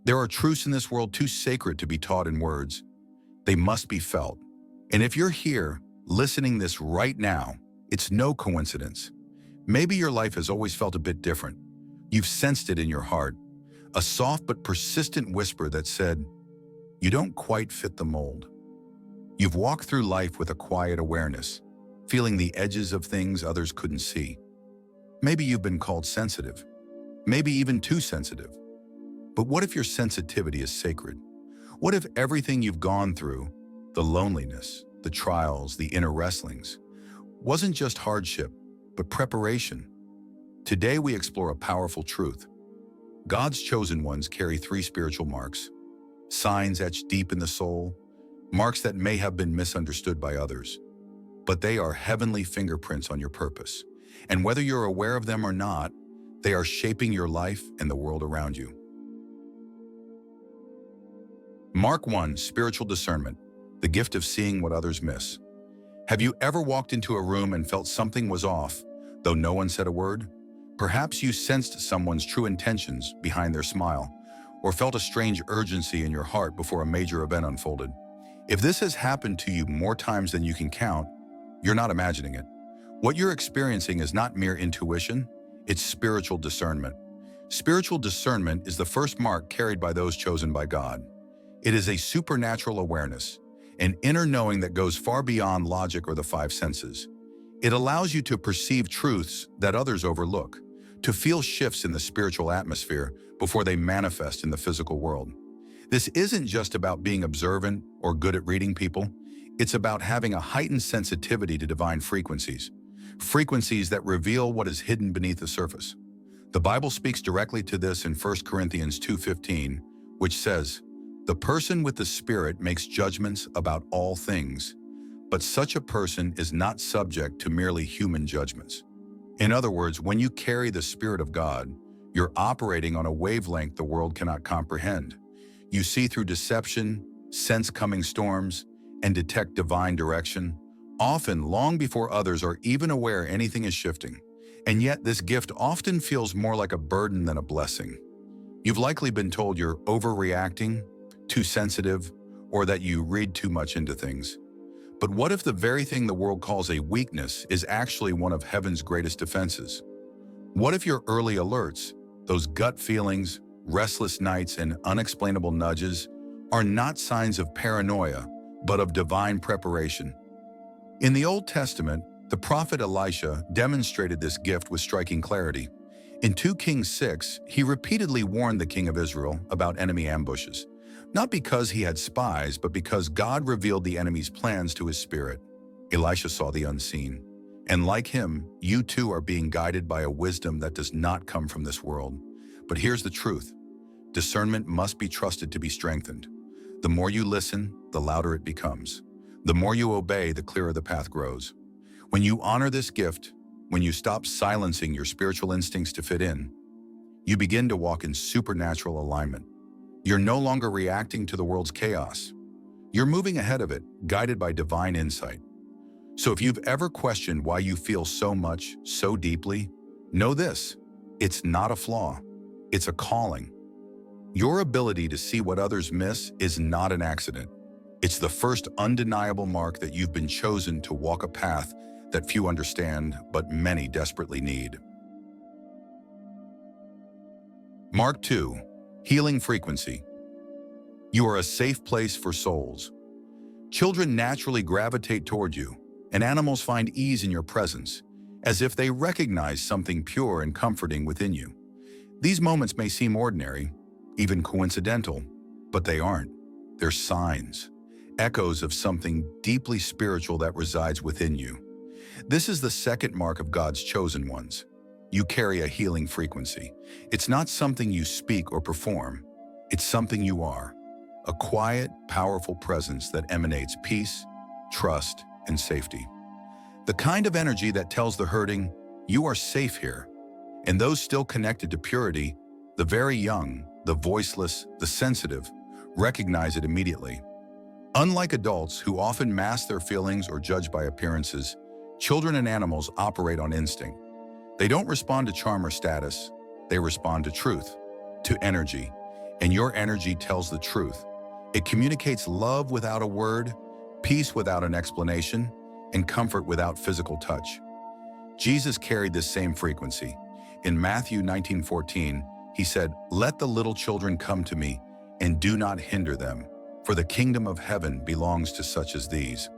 There are truths in this world too sacred to be taught in words. They must be felt. And if you're here, listening this right now, it's no coincidence. Maybe your life has always felt a bit different. You've sensed it in your heart, a soft but persistent whisper that said, "You don't quite fit the mold." You've walked through life with a quiet awareness, feeling the edges of things others couldn't see. Maybe you've been called sensitive, maybe even too sensitive. But what if your sensitivity is sacred? What if everything you've gone through, the loneliness, the trials, the inner wrestlings, wasn't just hardship, but preparation? Today we explore a powerful truth. God's chosen ones carry 3 spiritual marks, signs etched deep in the soul, marks that may have been misunderstood by others. But they are heavenly fingerprints on your purpose. And whether you're aware of them or not, they are shaping your life and the world around you. Mark 1, spiritual discernment, the gift of seeing what others miss. Have you ever walked into a room and felt something was off, though no one said a word? Perhaps you sensed someone's true intentions behind their smile, or felt a strange urgency in your heart before a major event unfolded. If this has happened to you more times than you can count, you're not imagining it. What you're experiencing is not mere intuition, it's spiritual discernment. Spiritual discernment is the first mark carried by those chosen by God. It is a supernatural awareness, an inner knowing that goes far beyond logic or the 5 senses. It allows you to perceive truths that others overlook, to feel shifts in the spiritual atmosphere before they manifest in the physical world. This isn't just about being observant or good at reading people. It's about having a heightened sensitivity to divine frequencies, frequencies that reveal what is hidden beneath the surface. The Bible speaks directly to this in 1 Corinthians 2:15, which says, "The person with the Spirit makes judgments about all things, but such a person is not subject to merely human judgments." In other words, when you carry the Spirit of God, you're operating on a wavelength the world cannot comprehend. You see through deception, sense coming storms, and detect divine direction, often long before others are even aware anything is shifting. And yet this gift often feels more like a burden than a blessing. You've likely been told you're overreacting, too sensitive, or that you read too much into things. But what if the very thing the world calls a weakness is actually one of heaven's greatest defenses? What if your early alerts, those gut feelings, restless nights, and unexplainable nudges, are not signs of paranoia, but of divine preparation? In the Old Testament, the prophet Elisha demonstrated this gift with striking clarity. In 2 Kings 6, he repeatedly warned the king of Israel about enemy ambushes, not because he had spies, but because God revealed the enemy's plans to his spirit. Elisha saw the unseen. And like him, you too are being guided by a wisdom that does not come from this world. But here's the truth. Discernment must be trusted to be strengthened. The more you listen, the louder it becomes. The more you obey, the clearer the path grows. When you honor this gift, when you stop silencing your spiritual instincts to fit in, you begin to walk in supernatural alignment. You're no longer reacting to the world's chaos. You're moving ahead of it, guided by divine insight. So if you've ever questioned why you feel so much, so deeply, know this: it's not a flaw, it's a calling. Your ability to see what others miss is not an accident. It's the first undeniable mark that you've been chosen to walk a path that few understand, but many desperately need. Mark 2, healing frequency. You are a safe place for souls. Children naturally gravitate toward you, and animals find ease in your presence, as if they recognize something pure and comforting within you. These moments may seem ordinary, even coincidental, but they aren't. They're signs, echoes of something deeply spiritual that resides within you. This is the second mark of God's chosen ones. You carry a healing frequency. It's not something you speak or perform. It's something you are. A quiet, powerful presence that emanates peace, trust, and safety. The kind of energy that tells the hurting, you are safe here. And those still connected to purity, the very young, the voiceless, the sensitive, recognize it immediately. Unlike adults who often mask their feelings or judge by appearances, children and animals operate on instinct. They don't respond to charm or status. They respond to truth, to energy. and your energy tells the truth. It communicates love without a word, peace without an explanation, and comfort without physical touch. Jesus carried this same frequency. In Matthew 19:14, he said, "Let the little children come to me, and do not hinder them, for the kingdom of heaven belongs to such as these."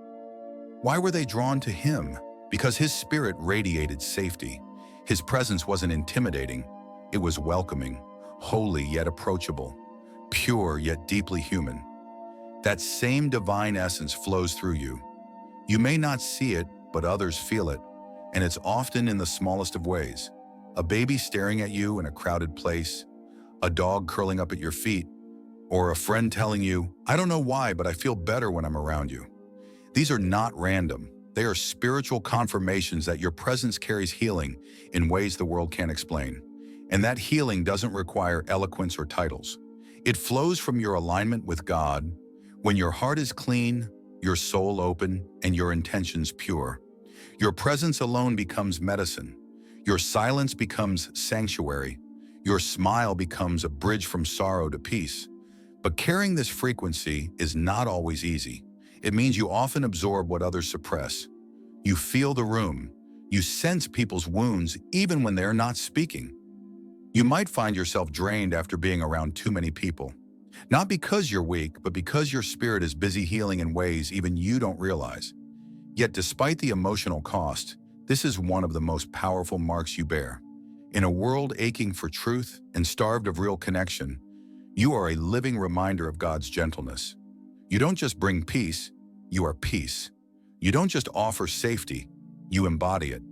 Why were they drawn to him? Because his spirit radiated safety. His presence wasn't intimidating, it was welcoming, holy yet approachable, pure yet deeply human. That same divine essence flows through you. You may not see it, but others feel it, and it's often in the smallest of ways. A baby staring at you in a crowded place, a dog curling up at your feet, or a friend telling you, "I don't know why, but I feel better when I'm around you." These are not random. They are spiritual confirmations that your presence carries healing in ways the world can't explain. And that healing doesn't require eloquence or titles. It flows from your alignment with God. When your heart is clean, your soul open, and your intentions pure, your presence alone becomes medicine. Your silence becomes sanctuary. Your smile becomes a bridge from sorrow to peace. But carrying this frequency is not always easy. It means you often absorb what others suppress. You feel the room. You sense people's wounds even when they're not speaking. You might find yourself drained after being around too many people. Not because you're weak, but because your spirit is busy healing in ways even you don't realize. Yet despite the emotional cost, this is one of the most powerful marks you bear. In a world aching for truth and starved of real connection, you are a living reminder of God's gentleness. You don't just bring peace, you are peace. You don't just offer safety, you embody it.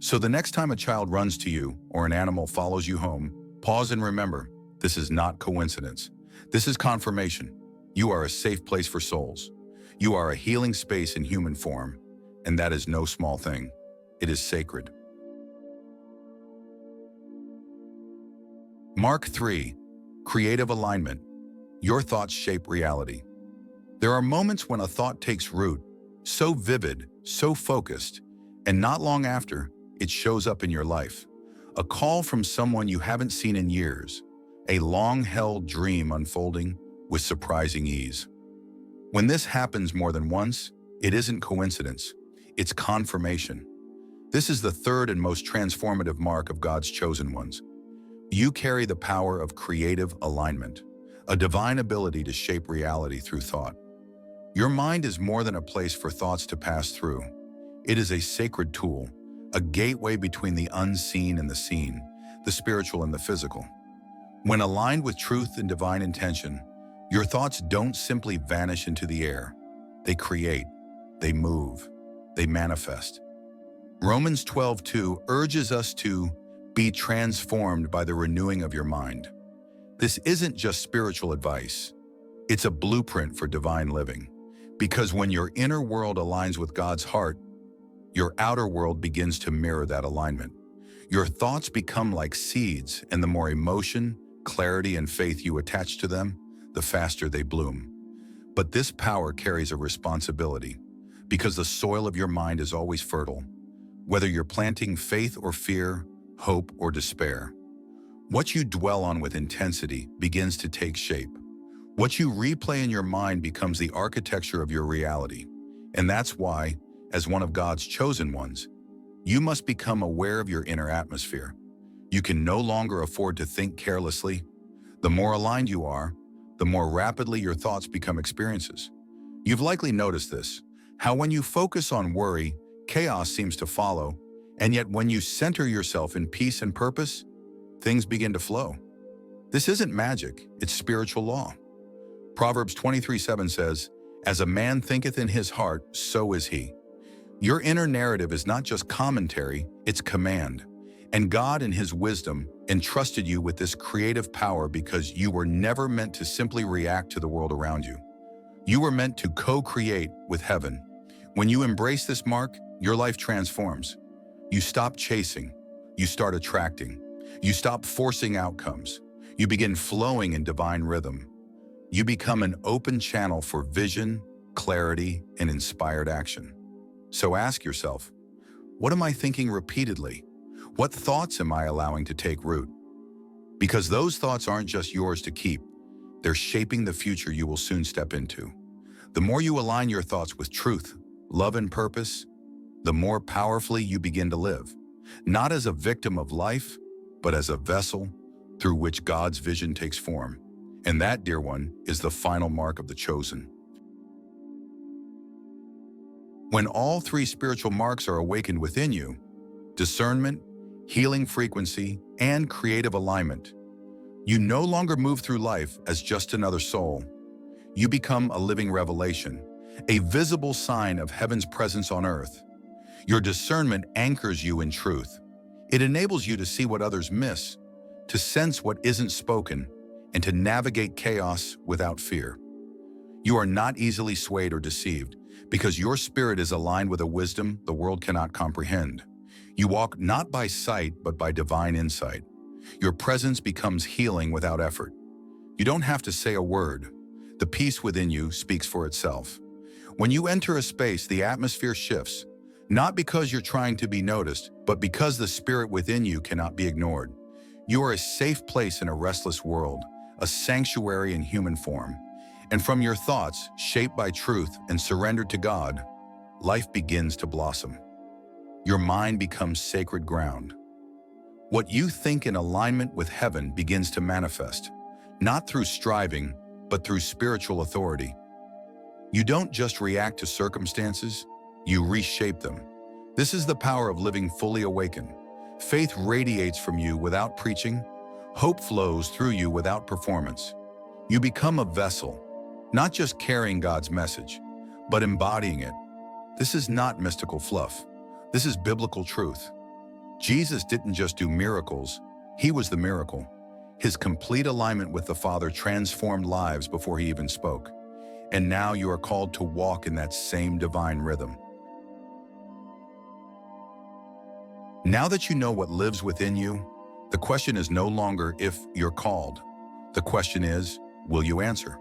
So the next time a child runs to you or an animal follows you home, pause and remember, this is not coincidence. This is confirmation. You are a safe place for souls. You are a healing space in human form, and that is no small thing. It is sacred. Mark 3, creative alignment. Your thoughts shape reality. There are moments when a thought takes root, so vivid, so focused, and not long after, it shows up in your life. A call from someone you haven't seen in years, a long-held dream unfolding with surprising ease. When this happens more than once, it isn't coincidence, it's confirmation. This is the third and most transformative mark of God's chosen ones. You carry the power of creative alignment, a divine ability to shape reality through thought. Your mind is more than a place for thoughts to pass through. It is a sacred tool, a gateway between the unseen and the seen, the spiritual and the physical. When aligned with truth and divine intention, your thoughts don't simply vanish into the air. They create, they move, they manifest. Romans 12:2 urges us to be transformed by the renewing of your mind. This isn't just spiritual advice. It's a blueprint for divine living. Because when your inner world aligns with God's heart, your outer world begins to mirror that alignment. Your thoughts become like seeds, and the more emotion, clarity, and faith you attach to them, the faster they bloom. But this power carries a responsibility, because the soil of your mind is always fertile, whether you're planting faith or fear, hope or despair. What you dwell on with intensity begins to take shape. What you replay in your mind becomes the architecture of your reality. And that's why, as one of God's chosen ones, you must become aware of your inner atmosphere. You can no longer afford to think carelessly. The more aligned you are, the more rapidly your thoughts become experiences. You've likely noticed this, how when you focus on worry, chaos seems to follow, and yet when you center yourself in peace and purpose, things begin to flow. This isn't magic, it's spiritual law. Proverbs 23:7 says, "As a man thinketh in his heart, so is he." Your inner narrative is not just commentary, it's command. And God in his wisdom entrusted you with this creative power because you were never meant to simply react to the world around you. You were meant to co-create with heaven. When you embrace this mark, your life transforms. You stop chasing, you start attracting. You stop forcing outcomes. You begin flowing in divine rhythm. You become an open channel for vision, clarity, and inspired action. So ask yourself, what am I thinking repeatedly? What thoughts am I allowing to take root? Because those thoughts aren't just yours to keep. They're shaping the future you will soon step into. The more you align your thoughts with truth, love, and purpose, the more powerfully you begin to live, not as a victim of life, but as a vessel through which God's vision takes form. And that, dear one, is the final mark of the chosen. When all three spiritual marks are awakened within you, discernment, healing frequency, and creative alignment, you no longer move through life as just another soul. You become a living revelation, a visible sign of heaven's presence on earth. Your discernment anchors you in truth. It enables you to see what others miss, to sense what isn't spoken, and to navigate chaos without fear. You are not easily swayed or deceived because your spirit is aligned with a wisdom the world cannot comprehend. You walk not by sight, but by divine insight. Your presence becomes healing without effort. You don't have to say a word. The peace within you speaks for itself. When you enter a space, the atmosphere shifts, not because you're trying to be noticed, but because the spirit within you cannot be ignored. You are a safe place in a restless world, a sanctuary in human form. And from your thoughts, shaped by truth and surrendered to God, life begins to blossom. Your mind becomes sacred ground. What you think in alignment with heaven begins to manifest, not through striving, but through spiritual authority. You don't just react to circumstances, you reshape them. This is the power of living fully awakened. Faith radiates from you without preaching. Hope flows through you without performance. You become a vessel, not just carrying God's message, but embodying it. This is not mystical fluff. This is biblical truth. Jesus didn't just do miracles, he was the miracle. His complete alignment with the Father transformed lives before he even spoke. And now you are called to walk in that same divine rhythm. Now that you know what lives within you, the question is no longer if you're called. The question is, will you answer?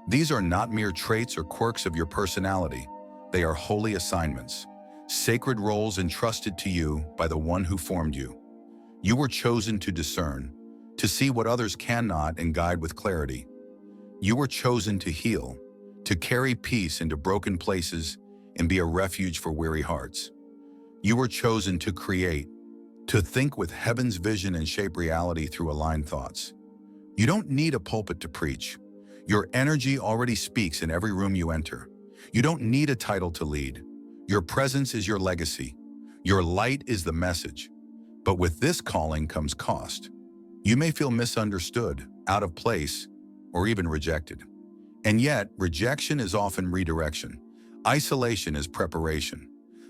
These are not mere traits or quirks of your personality. They are holy assignments, sacred roles entrusted to you by the one who formed you. You were chosen to discern, to see what others cannot and guide with clarity. You were chosen to heal, to carry peace into broken places and be a refuge for weary hearts. You were chosen to create, to think with heaven's vision and shape reality through aligned thoughts. You don't need a pulpit to preach. Your energy already speaks in every room you enter. You don't need a title to lead. Your presence is your legacy. Your light is the message. But with this calling comes cost. You may feel misunderstood, out of place, or even rejected. And yet, rejection is often redirection. Isolation is preparation.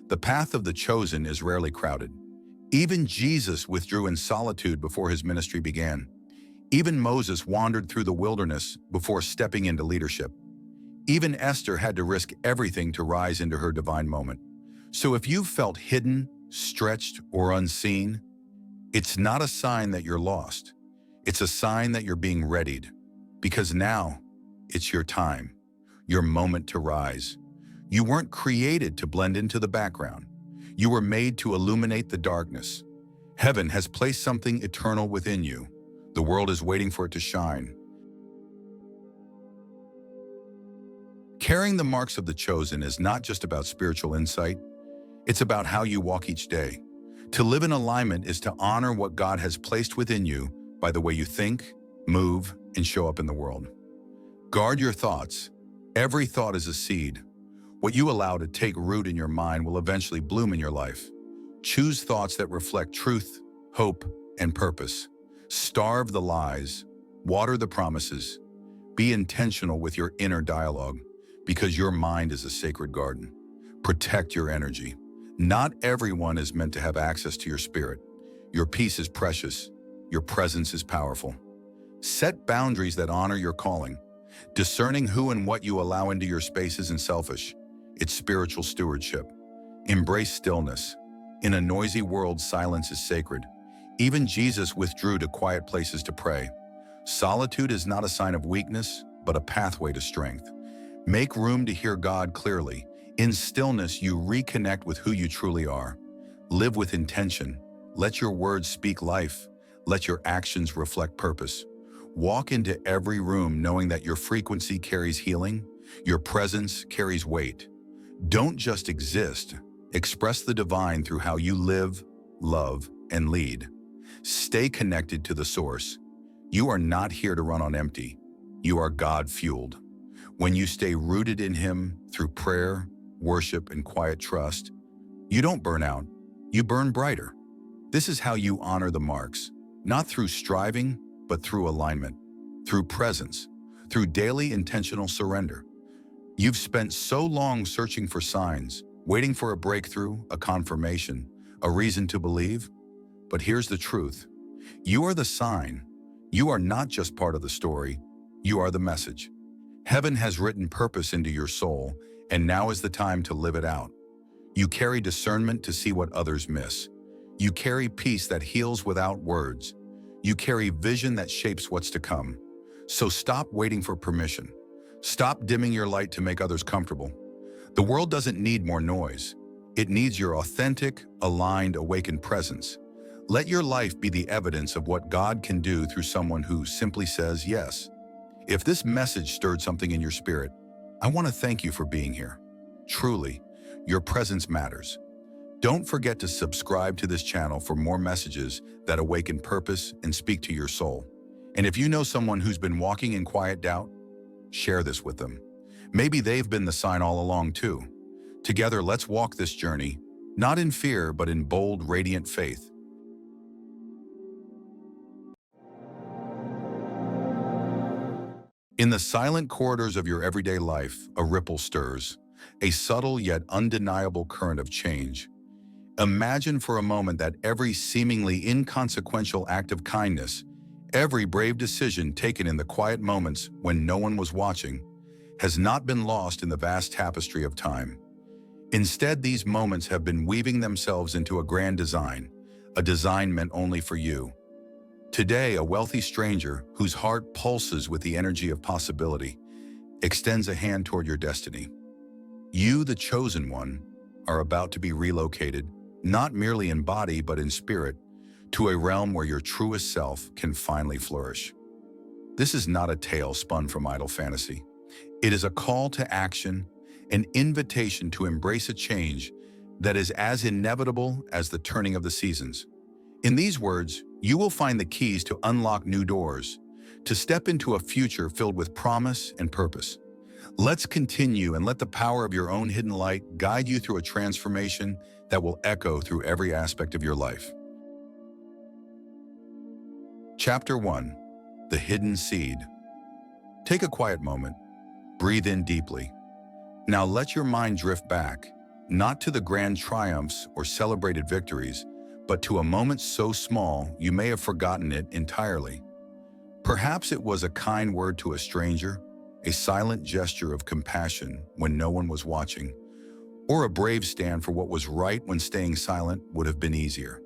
The path of the chosen is rarely crowded. Even Jesus withdrew in solitude before his ministry began. Even Moses wandered through the wilderness before stepping into leadership. Even Esther had to risk everything to rise into her divine moment. So if you've felt hidden, stretched, or unseen, it's not a sign that you're lost. It's a sign that you're being readied. Because now, it's your time, your moment to rise. You weren't created to blend into the background. You were made to illuminate the darkness. Heaven has placed something eternal within you. The world is waiting for it to shine. Carrying the marks of the chosen is not just about spiritual insight. It's about how you walk each day. To live in alignment is to honor what God has placed within you by the way you think, move, and show up in the world. Guard your thoughts. Every thought is a seed. What you allow to take root in your mind will eventually bloom in your life. Choose thoughts that reflect truth, hope, and purpose. Starve the lies. Water the promises. Be intentional with your inner dialogue, because your mind is a sacred garden. Protect your energy. Not everyone is meant to have access to your spirit. Your peace is precious. Your presence is powerful. Set boundaries that honor your calling. Discerning who and what you allow into your space isn't selfish. It's spiritual stewardship. Embrace stillness. In a noisy world, silence is sacred. Even Jesus withdrew to quiet places to pray. Solitude is not a sign of weakness, but a pathway to strength. Make room to hear God clearly. In stillness, you reconnect with who you truly are. Live with intention. Let your words speak life. Let your actions reflect purpose. Walk into every room knowing that your frequency carries healing, your presence carries weight. Don't just exist. Express the divine through how you live, love, and lead. Stay connected to the source. You are not here to run on empty. You are God-fueled. When you stay rooted in Him through prayer, worship, and quiet trust, you don't burn out, you burn brighter. This is how you honor the marks, not through striving, but through alignment, through presence, through daily intentional surrender. You've spent so long searching for signs, waiting for a breakthrough, a confirmation, a reason to believe. But here's the truth. You are the sign. You are not just part of the story. You are the message. Heaven has written purpose into your soul, and now is the time to live it out. You carry discernment to see what others miss. You carry peace that heals without words. You carry vision that shapes what's to come. So stop waiting for permission. Stop dimming your light to make others comfortable. The world doesn't need more noise. It needs your authentic, aligned, awakened presence. Let your life be the evidence of what God can do through someone who simply says yes. If this message stirred something in your spirit, I want to thank you for being here. Truly, your presence matters. Don't forget to subscribe to this channel for more messages that awaken purpose and speak to your soul. And if you know someone who's been walking in quiet doubt, share this with them. Maybe they've been the sign all along too. Together, let's walk this journey, not in fear, but in bold, radiant faith. In the silent corridors of your everyday life, a ripple stirs, a subtle yet undeniable current of change. Imagine for a moment that every seemingly inconsequential act of kindness, every brave decision taken in the quiet moments when no one was watching, has not been lost in the vast tapestry of time. Instead, these moments have been weaving themselves into a grand design, a design meant only for you. Today, a wealthy stranger whose heart pulses with the energy of possibility extends a hand toward your destiny. You, the chosen one, are about to be relocated, not merely in body but in spirit, to a realm where your truest self can finally flourish. This is not a tale spun from idle fantasy. It is a call to action, an invitation to embrace a change that is as inevitable as the turning of the seasons. In these words, you will find the keys to unlock new doors, to step into a future filled with promise and purpose. Let's continue and let the power of your own hidden light guide you through a transformation that will echo through every aspect of your life. Chapter 1. The Hidden Seed. Take a quiet moment. Breathe in deeply. Now let your mind drift back, not to the grand triumphs or celebrated victories, but to a moment so small you may have forgotten it entirely. Perhaps it was a kind word to a stranger, a silent gesture of compassion when no one was watching, or a brave stand for what was right when staying silent would have been easier.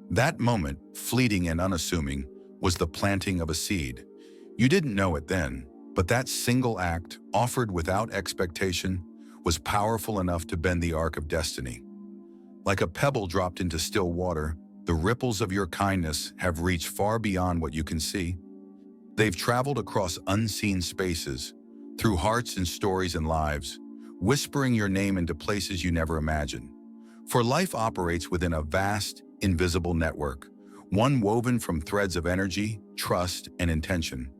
That moment, fleeting and unassuming, was the planting of a seed. You didn't know it then, but that single act, offered without expectation, was powerful enough to bend the arc of destiny. Like a pebble dropped into still water, the ripples of your kindness have reached far beyond what you can see. They've traveled across unseen spaces, through hearts and stories and lives, whispering your name into places you never imagined. For life operates within a vast, invisible network, one woven from threads of energy, trust, and intention.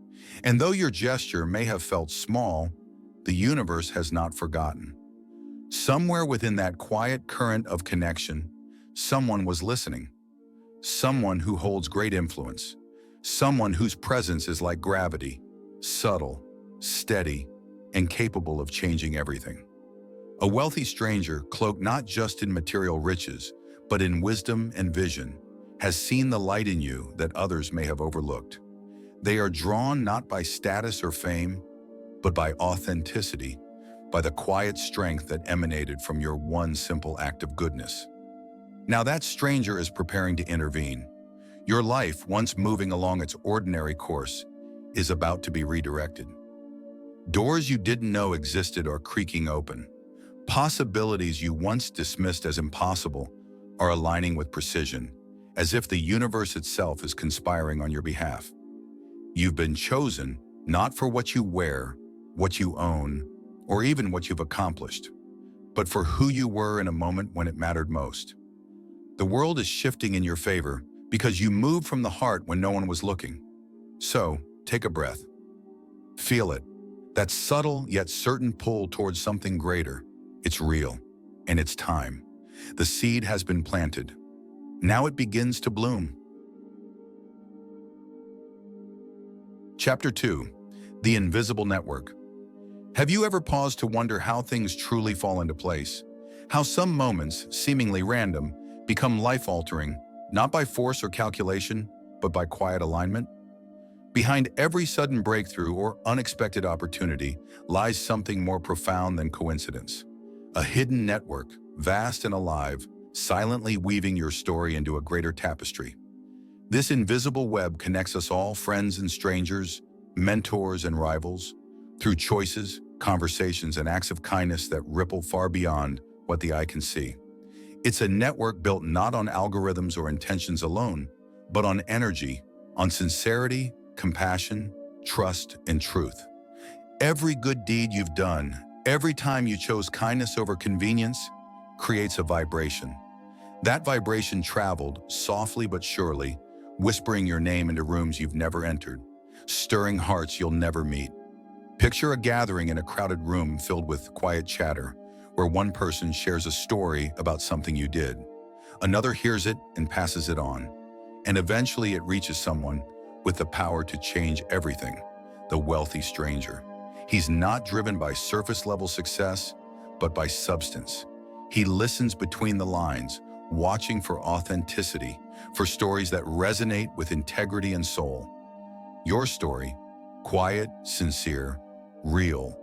And though your gesture may have felt small, the universe has not forgotten. Somewhere within that quiet current of connection, someone was listening. Someone who holds great influence. Someone whose presence is like gravity, subtle, steady, and capable of changing everything. A wealthy stranger, cloaked not just in material riches, but in wisdom and vision, has seen the light in you that others may have overlooked. They are drawn not by status or fame, but by authenticity, by the quiet strength that emanated from your one simple act of goodness. Now that stranger is preparing to intervene. Your life, once moving along its ordinary course, is about to be redirected. Doors you didn't know existed are creaking open. Possibilities you once dismissed as impossible are aligning with precision, as if the universe itself is conspiring on your behalf. You've been chosen not for what you wear, what you own, or even what you've accomplished, but for who you were in a moment when it mattered most. The world is shifting in your favor because you moved from the heart when no one was looking. So, take a breath. Feel it. That subtle yet certain pull towards something greater. It's real, and it's time. The seed has been planted. Now it begins to bloom. Chapter 2. The Invisible Network. Have you ever paused to wonder how things truly fall into place? How some moments, seemingly random, become life-altering, not by force or calculation, but by quiet alignment? Behind every sudden breakthrough or unexpected opportunity lies something more profound than coincidence. A hidden network, vast and alive, silently weaving your story into a greater tapestry. This invisible web connects us all, friends and strangers, mentors and rivals, through choices, conversations, and acts of kindness that ripple far beyond what the eye can see. It's a network built not on algorithms or intentions alone, but on energy, on sincerity, compassion, trust, and truth. Every good deed you've done, every time you chose kindness over convenience, creates a vibration. That vibration traveled, softly but surely, whispering your name into rooms you've never entered, stirring hearts you'll never meet. Picture a gathering in a crowded room filled with quiet chatter, where one person shares a story about something you did. Another hears it and passes it on, and eventually it reaches someone with the power to change everything, the wealthy stranger. He's not driven by surface-level success, but by substance. He listens between the lines, watching for authenticity, for stories that resonate with integrity and soul. Your story, quiet, sincere, real,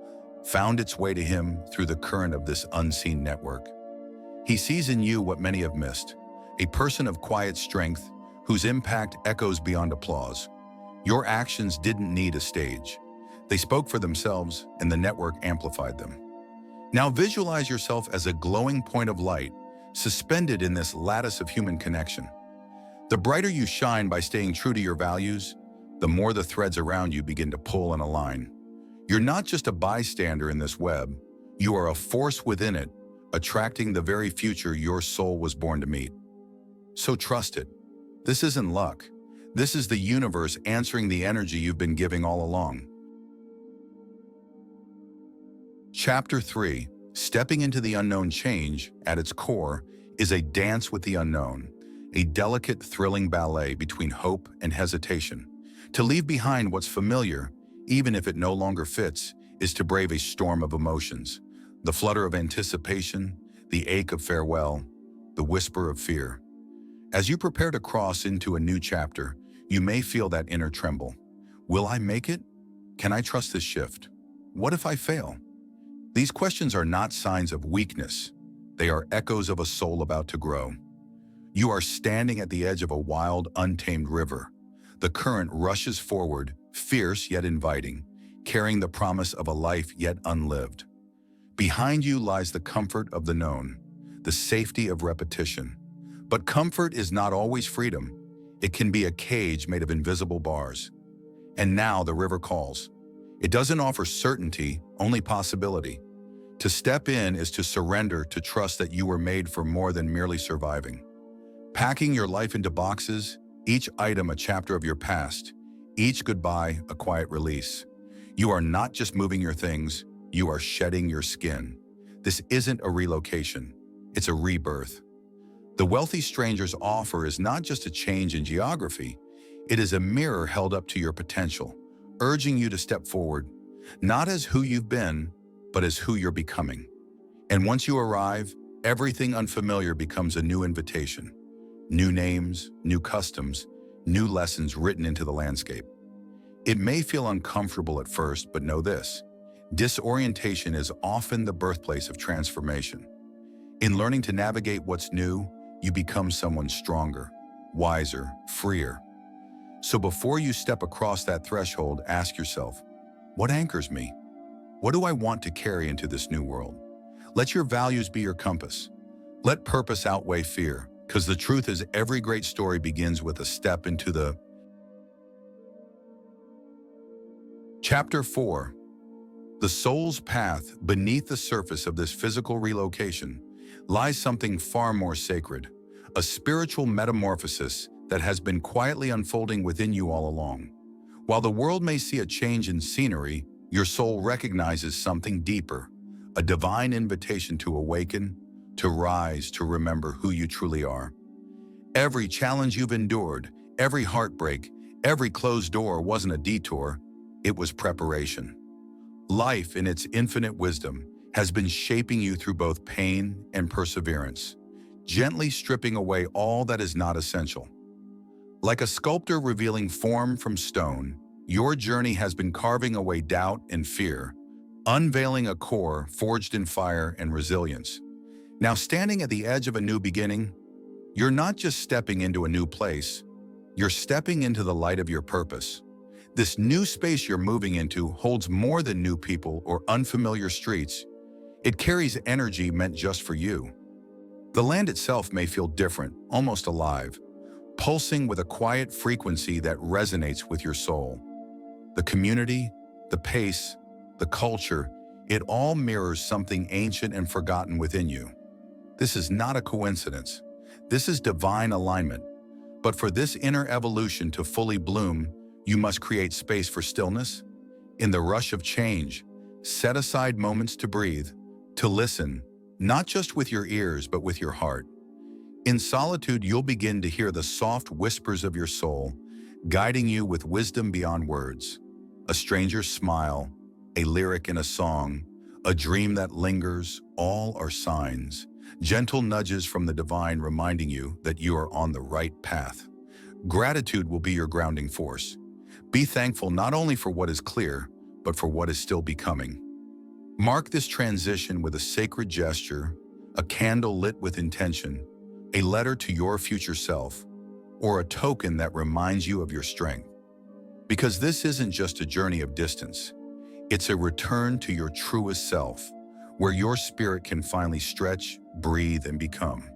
found its way to him through the current of this unseen network. He sees in you what many have missed, a person of quiet strength whose impact echoes beyond applause. Your actions didn't need a stage. They spoke for themselves, and the network amplified them. Now visualize yourself as a glowing point of light, suspended in this lattice of human connection. The brighter you shine by staying true to your values, the more the threads around you begin to pull and align. You're not just a bystander in this web, you are a force within it, attracting the very future your soul was born to meet. So trust it. This isn't luck. This is the universe answering the energy you've been giving all along. Chapter 3. Stepping into the unknown. Change, at its core, is a dance with the unknown, a delicate, thrilling ballet between hope and hesitation. To leave behind what's familiar, even if it no longer fits, is to brave a storm of emotions. The flutter of anticipation, the ache of farewell, the whisper of fear. As you prepare to cross into a new chapter, you may feel that inner tremble. Will I make it? Can I trust this shift? What if I fail? These questions are not signs of weakness. They are echoes of a soul about to grow. You are standing at the edge of a wild, untamed river. The current rushes forward, fierce yet inviting, carrying the promise of a life yet unlived. Behind you lies the comfort of the known, the safety of repetition. But comfort is not always freedom. It can be a cage made of invisible bars. And now the river calls. It doesn't offer certainty, only possibility. To step in is to surrender, to trust that you were made for more than merely surviving. Packing your life into boxes, each item a chapter of your past, each goodbye a quiet release. You are not just moving your things, you are shedding your skin. This isn't a relocation, it's a rebirth. The wealthy stranger's offer is not just a change in geography, it is a mirror held up to your potential, urging you to step forward, not as who you've been, but as who you're becoming. And once you arrive, everything unfamiliar becomes a new invitation. New names, new customs, new lessons written into the landscape. It may feel uncomfortable at first, but know this: disorientation is often the birthplace of transformation. In learning to navigate what's new, you become someone stronger, wiser, freer. So before you step across that threshold, ask yourself, what anchors me? What do I want to carry into this new world? Let your values be your compass. Let purpose outweigh fear, because the truth is every great story begins with a step into the Chapter 4. The soul's path beneath the surface of this physical relocation lies something far more sacred, a spiritual metamorphosis that has been quietly unfolding within you all along. While the world may see a change in scenery, your soul recognizes something deeper, a divine invitation to awaken, to rise, to remember who you truly are. Every challenge you've endured, every heartbreak, every closed door wasn't a detour, it was preparation. Life, in its infinite wisdom, has been shaping you through both pain and perseverance, gently stripping away all that is not essential. Like a sculptor revealing form from stone, your journey has been carving away doubt and fear, unveiling a core forged in fire and resilience. Now, standing at the edge of a new beginning, you're not just stepping into a new place, you're stepping into the light of your purpose. This new space you're moving into holds more than new people or unfamiliar streets. It carries energy meant just for you. The land itself may feel different, almost alive, pulsing with a quiet frequency that resonates with your soul. The community, the pace, the culture, it all mirrors something ancient and forgotten within you. This is not a coincidence. This is divine alignment. But for this inner evolution to fully bloom, you must create space for stillness. In the rush of change, set aside moments to breathe, to listen, not just with your ears, but with your heart. In solitude, you'll begin to hear the soft whispers of your soul, guiding you with wisdom beyond words. A stranger's smile, a lyric in a song, a dream that lingers, all are signs, gentle nudges from the divine reminding you that you are on the right path. Gratitude will be your grounding force. Be thankful not only for what is clear, but for what is still becoming. Mark this transition with a sacred gesture, a candle lit with intention, a letter to your future self, or a token that reminds you of your strength. Because this isn't just a journey of distance, it's a return to your truest self, where your spirit can finally stretch, breathe, and become.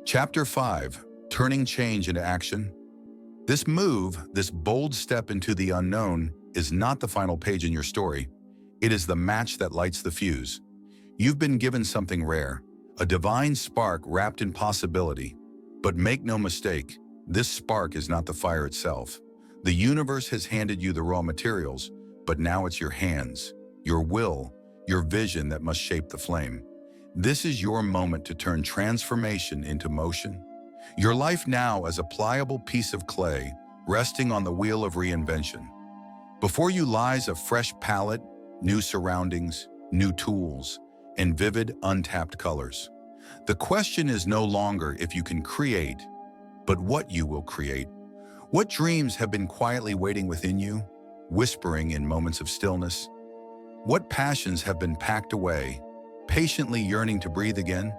Chapter 5. Turning change into action. This move, this bold step into the unknown, is not the final page in your story. It is the match that lights the fuse. You've been given something rare, a divine spark wrapped in possibility. But make no mistake, this spark is not the fire itself. The universe has handed you the raw materials, but now it's your hands, your will, your vision that must shape the flame. This is your moment to turn transformation into motion. Your life now as a pliable piece of clay, resting on the wheel of reinvention. Before you lies a fresh palette, new surroundings, new tools, and vivid, untapped colors. The question is no longer if you can create, but what you will create. What dreams have been quietly waiting within you, whispering in moments of stillness? What passions have been packed away, patiently yearning to breathe again?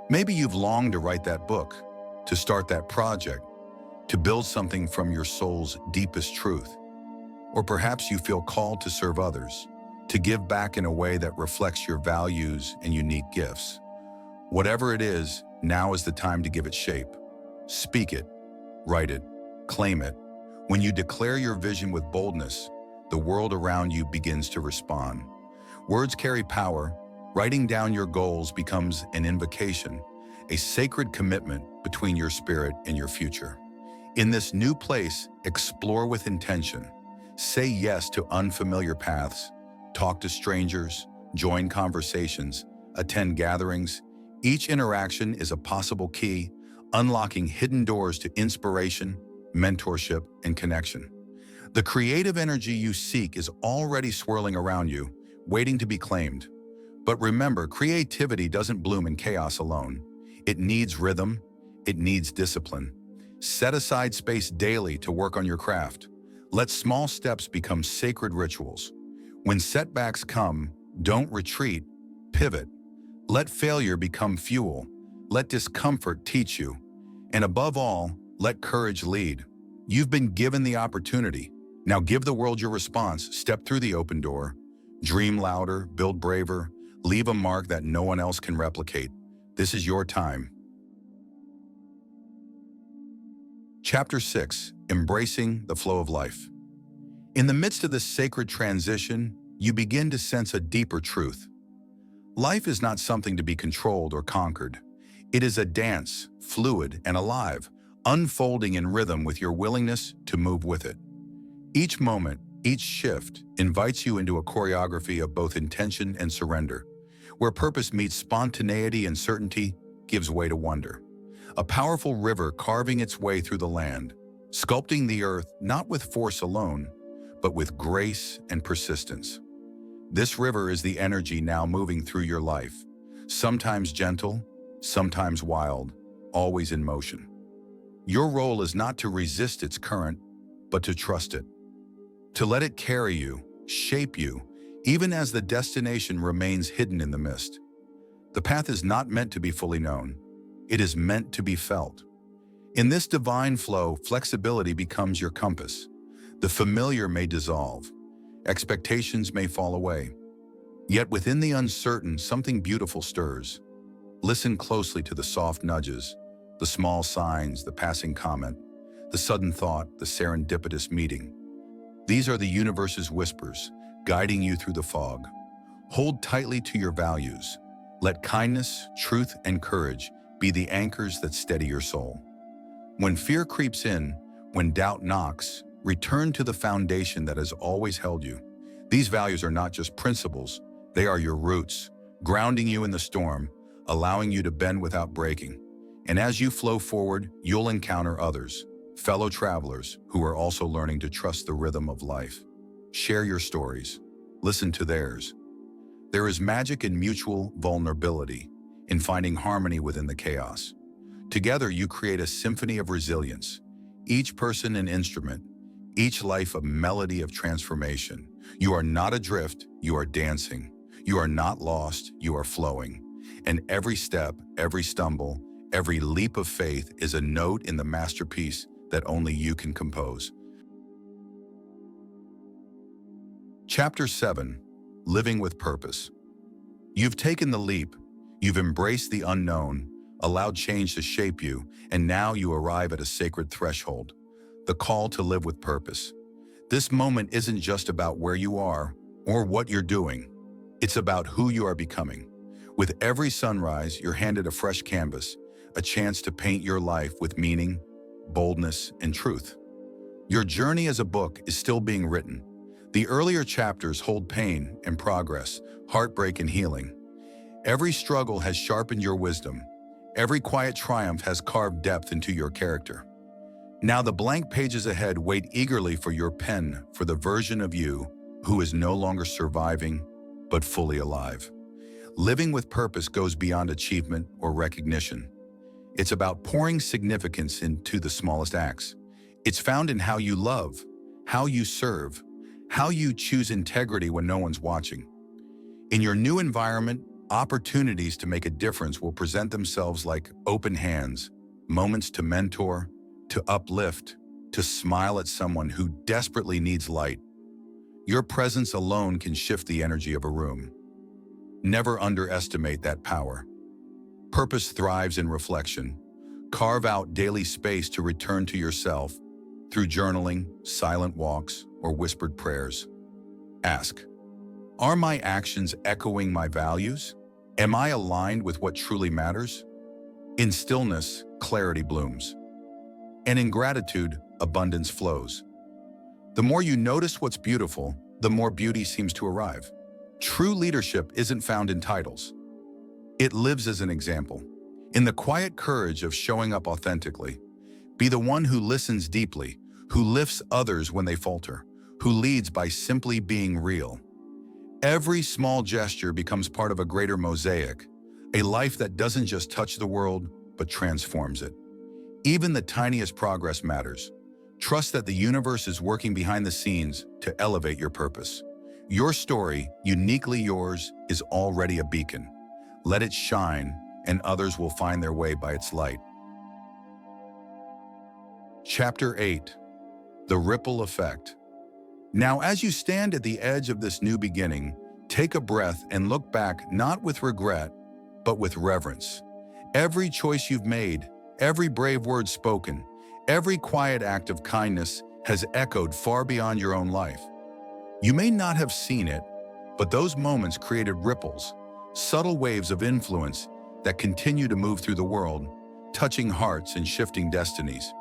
Maybe you've longed to write that book, to start that project, to build something from your soul's deepest truth. Or perhaps you feel called to serve others, to give back in a way that reflects your values and unique gifts. Whatever it is, now is the time to give it shape. Speak it, write it, claim it. When you declare your vision with boldness, the world around you begins to respond. Words carry power. Writing down your goals becomes an invocation, a sacred commitment between your spirit and your future. In this new place, explore with intention. Say yes to unfamiliar paths, talk to strangers, join conversations, attend gatherings. Each interaction is a possible key, unlocking hidden doors to inspiration, mentorship, and connection. The creative energy you seek is already swirling around you, waiting to be claimed. But remember, creativity doesn't bloom in chaos alone. It needs rhythm, it needs discipline. Set aside space daily to work on your craft. Let small steps become sacred rituals. When setbacks come, don't retreat, pivot. Let failure become fuel. Let discomfort teach you. And above all, let courage lead. You've been given the opportunity. Now give the world your response. Step through the open door. Dream louder, build braver, leave a mark that no one else can replicate. This is your time. Chapter 6, Embracing the Flow of Life. In the midst of this sacred transition, you begin to sense a deeper truth. Life is not something to be controlled or conquered. It is a dance, fluid and alive, unfolding in rhythm with your willingness to move with it. Each moment, each shift, invites you into a choreography of both intention and surrender, where purpose meets spontaneity and certainty gives way to wonder. A powerful river carving its way through the land, sculpting the earth not with force alone, but with grace and persistence. This river is the energy now moving through your life, sometimes gentle, sometimes wild, always in motion. Your role is not to resist its current, but to trust it. To let it carry you, shape you, even as the destination remains hidden in the mist. The path is not meant to be fully known. It is meant to be felt. In this divine flow, flexibility becomes your compass. The familiar may dissolve. Expectations may fall away. Yet within the uncertain, something beautiful stirs. Listen closely to the soft nudges, the small signs, the passing comment, the sudden thought, the serendipitous meeting. These are the universe's whispers, guiding you through the fog. Hold tightly to your values. Let kindness, truth, and courage be the anchors that steady your soul. When fear creeps in, when doubt knocks, return to the foundation that has always held you. These values are not just principles, they are your roots, grounding you in the storm, allowing you to bend without breaking. And as you flow forward, you'll encounter others, fellow travelers who are also learning to trust the rhythm of life. Share your stories. Listen to theirs. There is magic in mutual vulnerability, in finding harmony within the chaos. Together, you create a symphony of resilience, each person an instrument, each life a melody of transformation. You are not adrift, you are dancing. You are not lost, you are flowing. And every step, every stumble, every leap of faith is a note in the masterpiece that only you can compose. Chapter 7, Living with Purpose. You've taken the leap, you've embraced the unknown, allowed change to shape you, and now you arrive at a sacred threshold, the call to live with purpose. This moment isn't just about where you are or what you're doing. It's about who you are becoming. With every sunrise, you're handed a fresh canvas, a chance to paint your life with meaning, boldness, and truth. Your journey as a book is still being written. The earlier chapters hold pain and progress, heartbreak and healing. Every struggle has sharpened your wisdom. Every quiet triumph has carved depth into your character. Now the blank pages ahead wait eagerly for your pen, for the version of you who is no longer surviving, but fully alive. Living with purpose goes beyond achievement or recognition. It's about pouring significance into the smallest acts. It's found in how you love, how you serve, how you choose integrity when no one's watching. In your new environment, opportunities to make a difference will present themselves like open hands, moments to mentor, to uplift, to smile at someone who desperately needs light. Your presence alone can shift the energy of a room. Never underestimate that power. Purpose thrives in reflection. Carve out daily space to return to yourself through journaling, silent walks, or whispered prayers. Ask, are my actions echoing my values? Am I aligned with what truly matters? In stillness, clarity blooms. And in gratitude, abundance flows. The more you notice what's beautiful, the more beauty seems to arrive. True leadership isn't found in titles. It lives as an example. In the quiet courage of showing up authentically, be the one who listens deeply, who lifts others when they falter, who leads by simply being real. Every small gesture becomes part of a greater mosaic, a life that doesn't just touch the world, but transforms it. Even the tiniest progress matters. Trust that the universe is working behind the scenes to elevate your purpose. Your story, uniquely yours, is already a beacon. Let it shine, and others will find their way by its light. Chapter 8, The Ripple Effect. Now, as you stand at the edge of this new beginning, take a breath and look back not with regret, but with reverence. Every choice you've made, every brave word spoken, Every quiet act of kindness has echoed far beyond your own life. You may not have seen it, but those moments created ripples, subtle waves of influence that continue to move through the world, touching hearts and shifting destinies.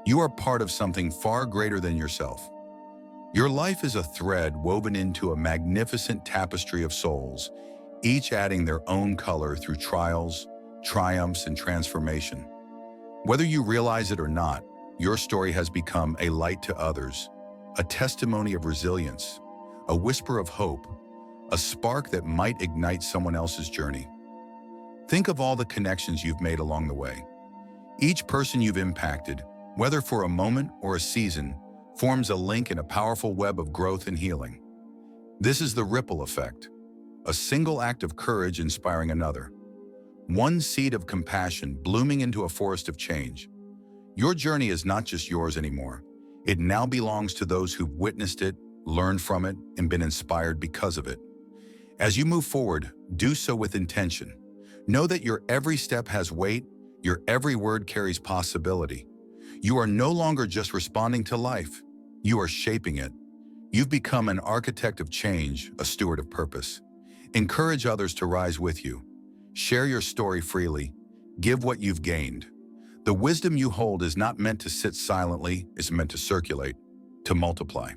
You are part of something far greater than yourself. Your life is a thread woven into a magnificent tapestry of souls, each adding their own color through trials, triumphs, and transformation. Whether you realize it or not, your story has become a light to others, a testimony of resilience, a whisper of hope, a spark that might ignite someone else's journey. Think of all the connections you've made along the way. Each person you've impacted, whether for a moment or a season, forms a link in a powerful web of growth and healing. This is the ripple effect, a single act of courage inspiring another. One seed of compassion blooming into a forest of change. Your journey is not just yours anymore. It now belongs to those who've witnessed it, learned from it, and been inspired because of it. As you move forward, do so with intention. Know that your every step has weight, your every word carries possibility. You are no longer just responding to life. You are shaping it. You've become an architect of change, a steward of purpose. Encourage others to rise with you. Share your story freely. Give what you've gained. The wisdom you hold is not meant to sit silently, it's meant to circulate, to multiply.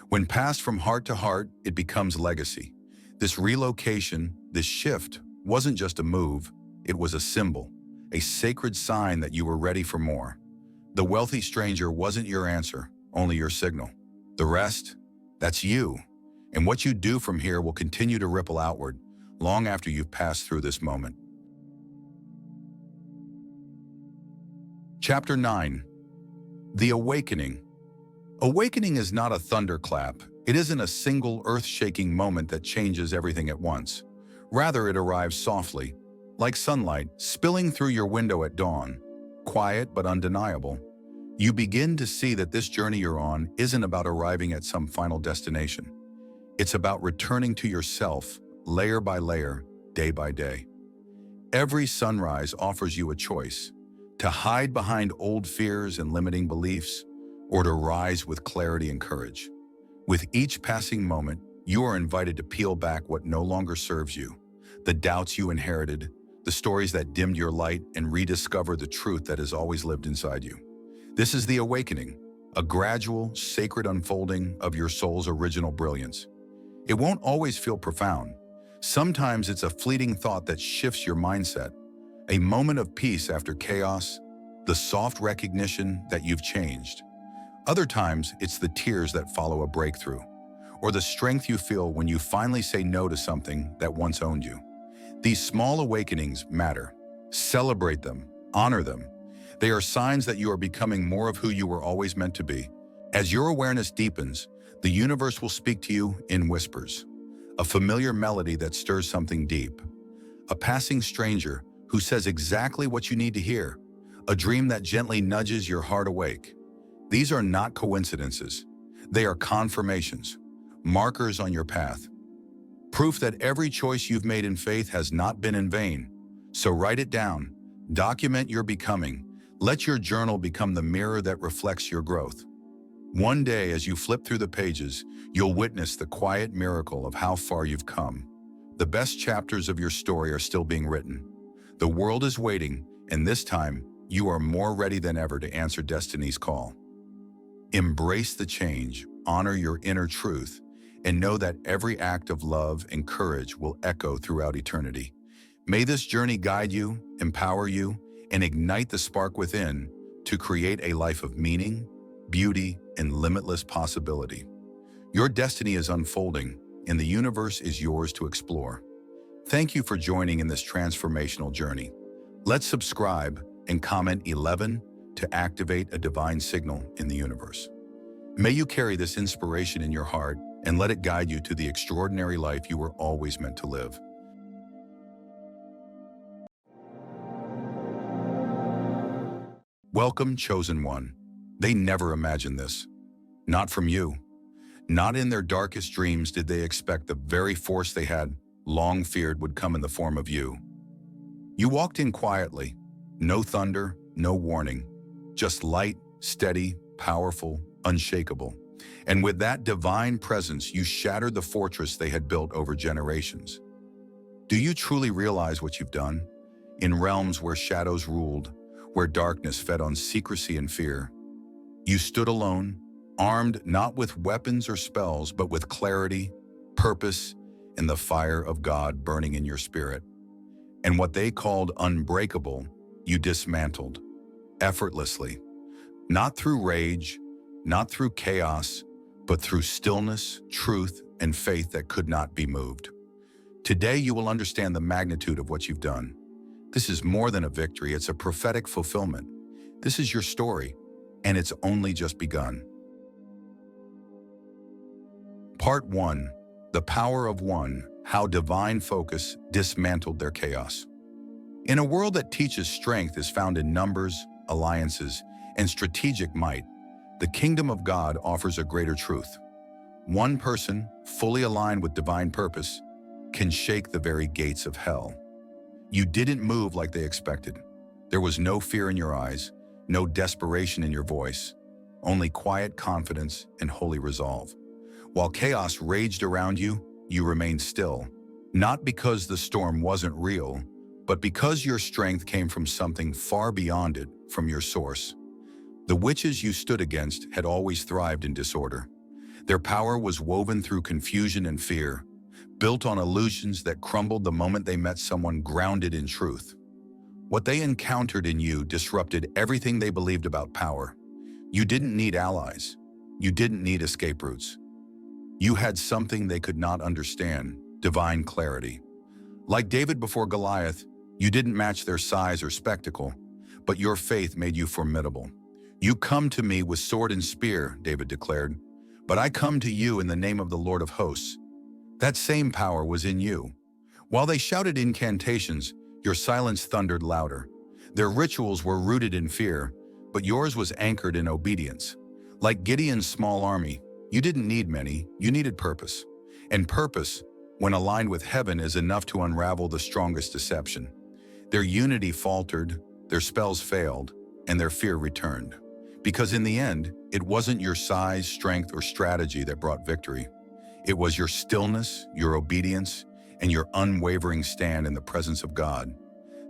When passed from heart to heart, it becomes legacy. This relocation, this shift, wasn't just a move, it was a symbol, a sacred sign that you were ready for more. The wealthy stranger wasn't your answer, only your signal. The rest, that's you. And what you do from here will continue to ripple outward, long after you've passed through this moment. Chapter 9. The Awakening. Awakening is not a thunderclap. It isn't a single earth-shaking moment that changes everything at once. Rather, it arrives softly, like sunlight spilling through your window at dawn, quiet but undeniable. You begin to see that this journey you're on isn't about arriving at some final destination. It's about returning to yourself, layer by layer, day by day. Every sunrise offers you a choice: to hide behind old fears and limiting beliefs, or to rise with clarity and courage. With each passing moment, you are invited to peel back what no longer serves you, the doubts you inherited, the stories that dimmed your light, and rediscover the truth that has always lived inside you. This is the awakening, a gradual, sacred unfolding of your soul's original brilliance. It won't always feel profound. Sometimes it's a fleeting thought that shifts your mindset, a moment of peace after chaos, the soft recognition that you've changed. Other times, it's the tears that follow a breakthrough, or the strength you feel when you finally say no to something that once owned you. These small awakenings matter. Celebrate them, honor them. They are signs that you are becoming more of who you were always meant to be. As your awareness deepens, the universe will speak to you in whispers, a familiar melody that stirs something deep, a passing stranger who says exactly what you need to hear, a dream that gently nudges your heart awake. These are not coincidences. They are confirmations, markers on your path, proof that every choice you've made in faith has not been in vain. So write it down, document your becoming, let your journal become the mirror that reflects your growth. One day, as you flip through the pages, you'll witness the quiet miracle of how far you've come. The best chapters of your story are still being written. The world is waiting, and this time, you are more ready than ever to answer destiny's call. Embrace the change, honor your inner truth, and know that every act of love and courage will echo throughout eternity. May this journey guide you, empower you, and ignite the spark within to create a life of meaning, beauty, and limitless possibility. Your destiny is unfolding, and the universe is yours to explore. Thank you for joining in this transformational journey. Let's subscribe and comment 11 to activate a divine signal in the universe. May you carry this inspiration in your heart and let it guide you to the extraordinary life you were always meant to live. Welcome, chosen one. They never imagined this. Not from you. Not in their darkest dreams did they expect the very force they had long feared would come in the form of you. You walked in quietly, no thunder, no warning. just light, steady, powerful, unshakable. And with that divine presence, you shattered the fortress they had built over generations. Do you truly realize what you've done? In realms where shadows ruled, where darkness fed on secrecy and fear, you stood alone, armed not with weapons or spells, but with clarity, purpose, and the fire of God burning in your spirit. And what they called unbreakable, you dismantled, effortlessly, not through rage, not through chaos, but through stillness, truth, and faith that could not be moved. Today you will understand the magnitude of what you've done. This is more than a victory, it's a prophetic fulfillment. This is your story, and it's only just begun. Part 1. The Power of One, How Divine Focus Dismantled Their Chaos. In a world that teaches strength is found in numbers, alliances, and strategic might, the kingdom of God offers a greater truth. One person, fully aligned with divine purpose, can shake the very gates of hell. You didn't move like they expected. There was no fear in your eyes, no desperation in your voice, only quiet confidence and holy resolve. While chaos raged around you, you remained still, not because the storm wasn't real, but because your strength came from something far beyond it, from your source. The witches you stood against had always thrived in disorder. Their power was woven through confusion and fear, built on illusions that crumbled the moment they met someone grounded in truth. What they encountered in you disrupted everything they believed about power. You didn't need allies. You didn't need escape routes. You had something they could not understand, divine clarity. Like David before Goliath, you didn't match their size or spectacle, but your faith made you formidable. You come to me with sword and spear, David declared, but I come to you in the name of the Lord of hosts. That same power was in you. While they shouted incantations, your silence thundered louder. Their rituals were rooted in fear, but yours was anchored in obedience. Like Gideon's small army, you didn't need many, you needed purpose. And purpose, when aligned with heaven, is enough to unravel the strongest deception. Their unity faltered, their spells failed, and their fear returned. Because in the end, it wasn't your size, strength, or strategy that brought victory. It was your stillness, your obedience, and your unwavering stand in the presence of God.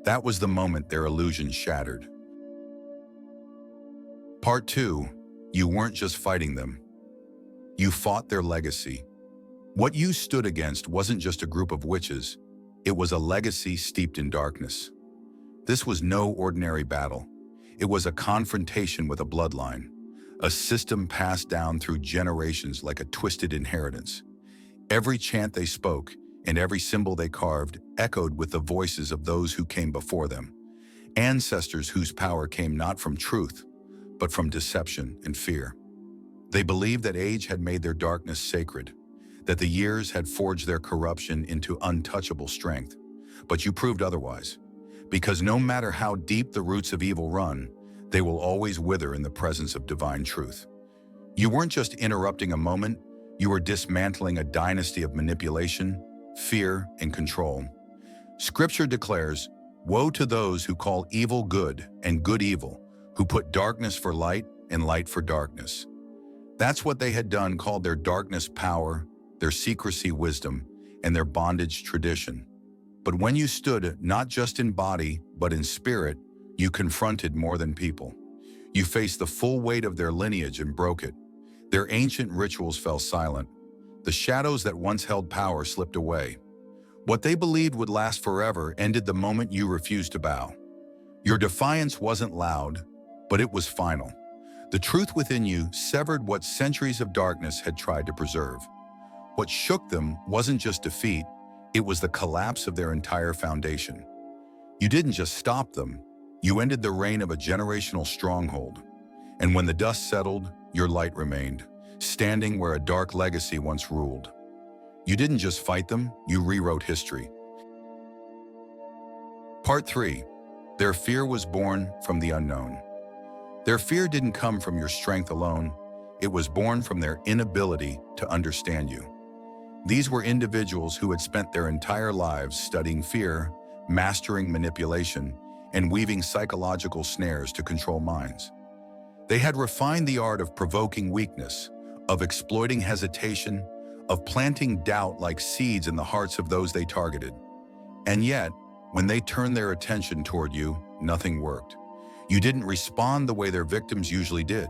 That was the moment their illusion shattered. Part 2. You weren't just fighting them. You fought their legacy. What you stood against wasn't just a group of witches. It was a legacy steeped in darkness. This was no ordinary battle. It was a confrontation with a bloodline, a system passed down through generations like a twisted inheritance. Every chant they spoke and every symbol they carved echoed with the voices of those who came before them, ancestors whose power came not from truth, but from deception and fear. They believed that age had made their darkness sacred, that the years had forged their corruption into untouchable strength. But you proved otherwise, because no matter how deep the roots of evil run, they will always wither in the presence of divine truth. You weren't just interrupting a moment, you were dismantling a dynasty of manipulation, fear, and control. Scripture declares, "Woe to those who call evil good and good evil, who put darkness for light and light for darkness." That's what they had done, called their darkness power, their secrecy wisdom, and their bondage tradition. But when you stood, not just in body, but in spirit, you confronted more than people. You faced the full weight of their lineage and broke it. Their ancient rituals fell silent. The shadows that once held power slipped away. What they believed would last forever ended the moment you refused to bow. Your defiance wasn't loud, but it was final. The truth within you severed what centuries of darkness had tried to preserve. What shook them wasn't just defeat, it was the collapse of their entire foundation. You didn't just stop them, you ended the reign of a generational stronghold. And when the dust settled, your light remained, standing where a dark legacy once ruled. You didn't just fight them, you rewrote history. Part 3. Their fear was born from the unknown. Their fear didn't come from your strength alone, it was born from their inability to understand you. These were individuals who had spent their entire lives studying fear, mastering manipulation, and weaving psychological snares to control minds. They had refined the art of provoking weakness, of exploiting hesitation, of planting doubt like seeds in the hearts of those they targeted. And yet, when they turned their attention toward you, nothing worked. You didn't respond the way their victims usually did.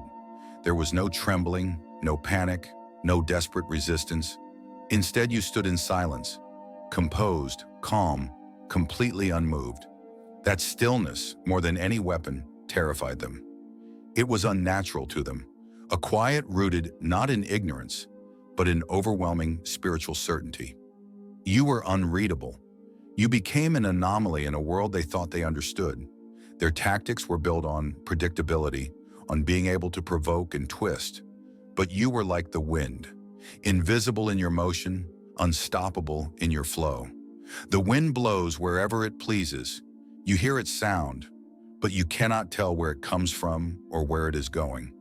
There was no trembling, no panic, no desperate resistance. Instead, you stood in silence, composed, calm, completely unmoved. That stillness, more than any weapon, terrified them. It was unnatural to them, a quiet rooted not in ignorance, but in overwhelming spiritual certainty. You were unreadable. You became an anomaly in a world they thought they understood. Their tactics were built on predictability, on being able to provoke and twist. But you were like the wind, invisible in your motion, unstoppable in your flow. The wind blows wherever it pleases. You hear its sound, but you cannot tell where it comes from or where it is going.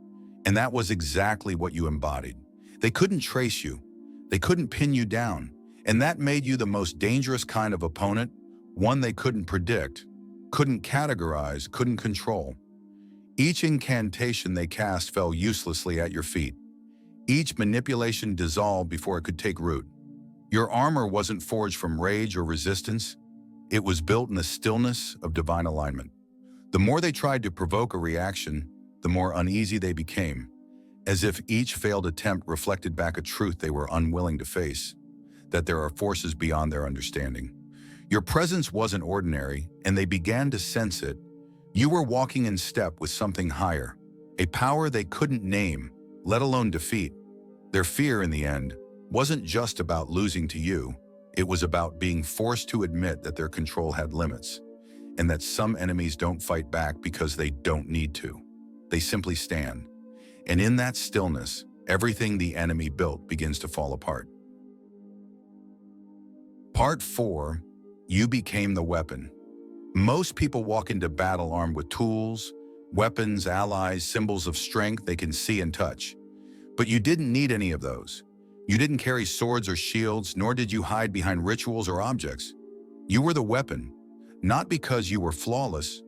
And that was exactly what you embodied. They couldn't trace you. They couldn't pin you down. And that made you the most dangerous kind of opponent, one they couldn't predict, couldn't categorize, couldn't control. Each incantation they cast fell uselessly at your feet. Each manipulation dissolved before it could take root. Your armor wasn't forged from rage or resistance. It was built in the stillness of divine alignment. The more they tried to provoke a reaction, the more uneasy they became, as if each failed attempt reflected back a truth they were unwilling to face, that there are forces beyond their understanding. Your presence wasn't ordinary, and they began to sense it. You were walking in step with something higher, a power they couldn't name, let alone defeat. Their fear, in the end, wasn't just about losing to you. It was about being forced to admit that their control had limits, and that some enemies don't fight back because they don't need to. They simply stand. And in that stillness, everything the enemy built begins to fall apart. Part 4. You became the weapon. Most people walk into battle armed with tools, weapons, allies, symbols of strength they can see and touch. But you didn't need any of those. You didn't carry swords or shields, nor did you hide behind rituals or objects. You were the weapon, not because you were flawless,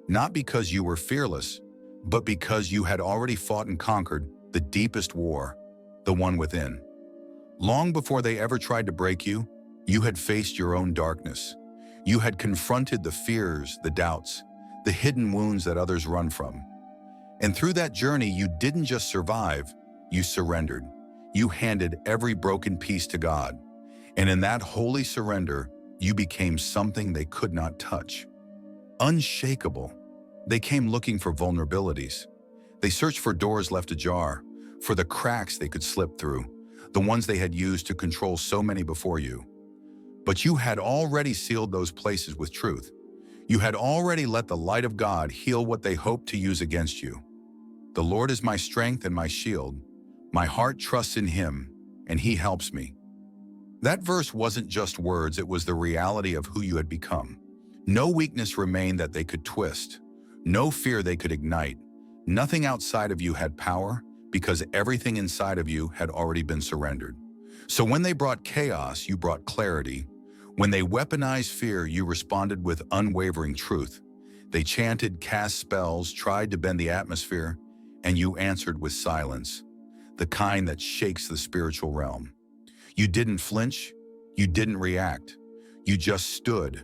not because you were fearless, but because you had already fought and conquered the deepest war, the one within. Long before they ever tried to break you, you had faced your own darkness. You had confronted the fears, the doubts, the hidden wounds that others run from. And through that journey, you didn't just survive, you surrendered. You handed every broken piece to God. And in that holy surrender, you became something they could not touch. Unshakable. They came looking for vulnerabilities. They searched for doors left ajar, for the cracks they could slip through, the ones they had used to control so many before you. But you had already sealed those places with truth. You had already let the light of God heal what they hoped to use against you. The Lord is my strength and my shield. My heart trusts in Him, and He helps me. That verse wasn't just words, it was the reality of who you had become. No weakness remained that they could twist. No fear they could ignite. Nothing outside of you had power, because everything inside of you had already been surrendered. So when they brought chaos, you brought clarity. When they weaponized fear, you responded with unwavering truth. They chanted, cast spells, tried to bend the atmosphere, and you answered with silence, the kind that shakes the spiritual realm. You didn't flinch, you didn't react, you just stood.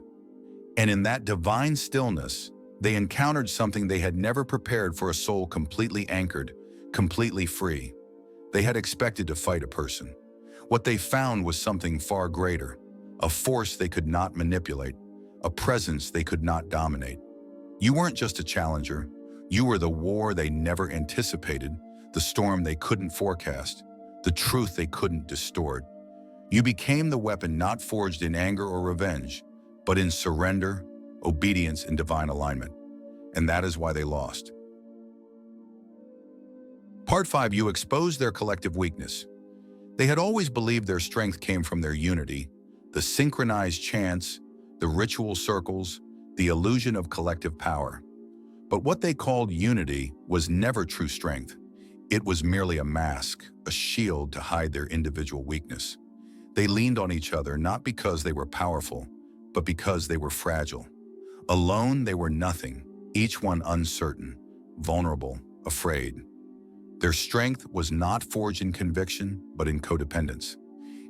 And in that divine stillness, they encountered something they had never prepared for a soul completely anchored, completely free. They had expected to fight a person. What they found was something far greater, a force they could not manipulate, a presence they could not dominate. You weren't just a challenger, you were the war they never anticipated, the storm they couldn't forecast, the truth they couldn't distort. You became the weapon not forged in anger or revenge, but in surrender, obedience, and divine alignment. And that is why they lost. Part 5. You exposed their collective weakness. They had always believed their strength came from their unity, the synchronized chants, the ritual circles, the illusion of collective power. But what they called unity was never true strength. It was merely a mask, a shield to hide their individual weakness. They leaned on each other not because they were powerful, but because they were fragile. Alone, they were nothing, each one uncertain, vulnerable, afraid. Their strength was not forged in conviction, but in codependence.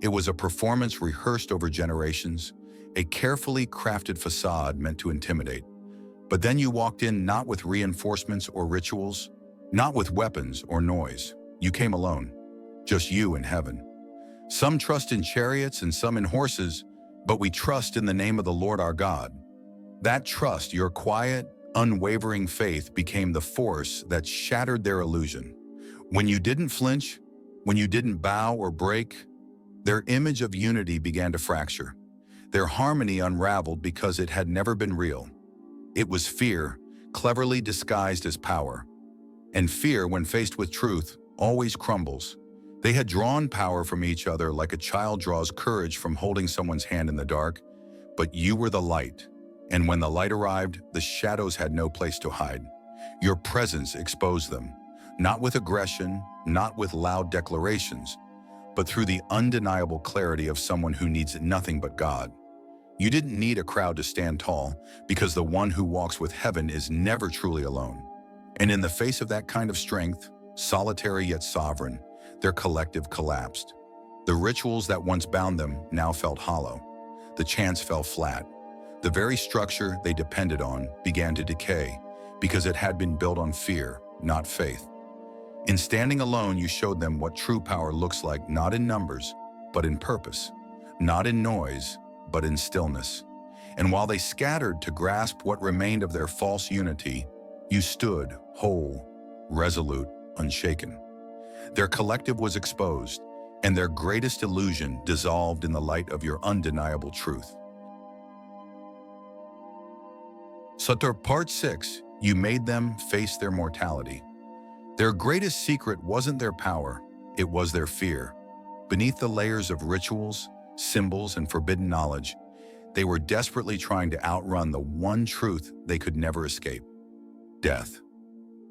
It was a performance rehearsed over generations, a carefully crafted facade meant to intimidate. But then you walked in not with reinforcements or rituals, not with weapons or noise. You came alone, just you and heaven. Some trust in chariots and some in horses, but we trust in the name of the Lord our God. That trust, your quiet, unwavering faith, became the force that shattered their illusion. When you didn't flinch, when you didn't bow or break, their image of unity began to fracture. Their harmony unraveled because it had never been real. It was fear, cleverly disguised as power. And fear, when faced with truth, always crumbles. They had drawn power from each other like a child draws courage from holding someone's hand in the dark, but you were the light. And when the light arrived, the shadows had no place to hide. Your presence exposed them, not with aggression, not with loud declarations, but through the undeniable clarity of someone who needs nothing but God. You didn't need a crowd to stand tall, because the one who walks with heaven is never truly alone. And in the face of that kind of strength, solitary yet sovereign, their collective collapsed. The rituals that once bound them now felt hollow. The chants fell flat. The very structure they depended on began to decay, because it had been built on fear, not faith. In standing alone, you showed them what true power looks like, not in numbers, but in purpose, not in noise, but in stillness. And while they scattered to grasp what remained of their false unity, you stood whole, resolute, unshaken. Their collective was exposed, and their greatest illusion dissolved in the light of your undeniable truth. Sutter Part 6, you made them face their mortality. Their greatest secret wasn't their power, it was their fear. Beneath the layers of rituals, symbols, and forbidden knowledge, they were desperately trying to outrun the one truth they could never escape: death.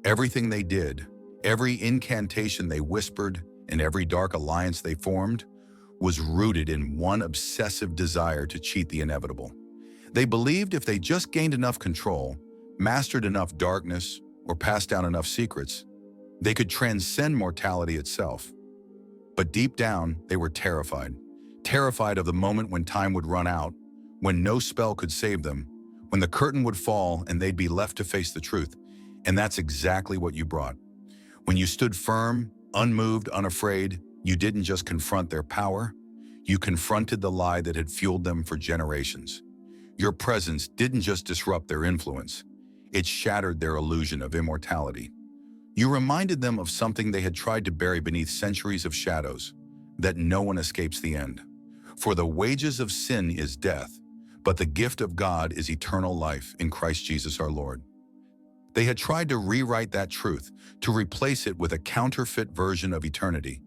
Everything they did, every incantation they whispered, and every dark alliance they formed was rooted in one obsessive desire to cheat the inevitable. They believed if they just gained enough control, mastered enough darkness, or passed down enough secrets, they could transcend mortality itself. But deep down, they were terrified. Terrified of the moment when time would run out, when no spell could save them, when the curtain would fall and they'd be left to face the truth. And that's exactly what you brought. When you stood firm, unmoved, unafraid, you didn't just confront their power, you confronted the lie that had fueled them for generations. Your presence didn't just disrupt their influence, it shattered their illusion of immortality. You reminded them of something they had tried to bury beneath centuries of shadows, that no one escapes the end. For the wages of sin is death, but the gift of God is eternal life in Christ Jesus our Lord. They had tried to rewrite that truth, to replace it with a counterfeit version of eternity.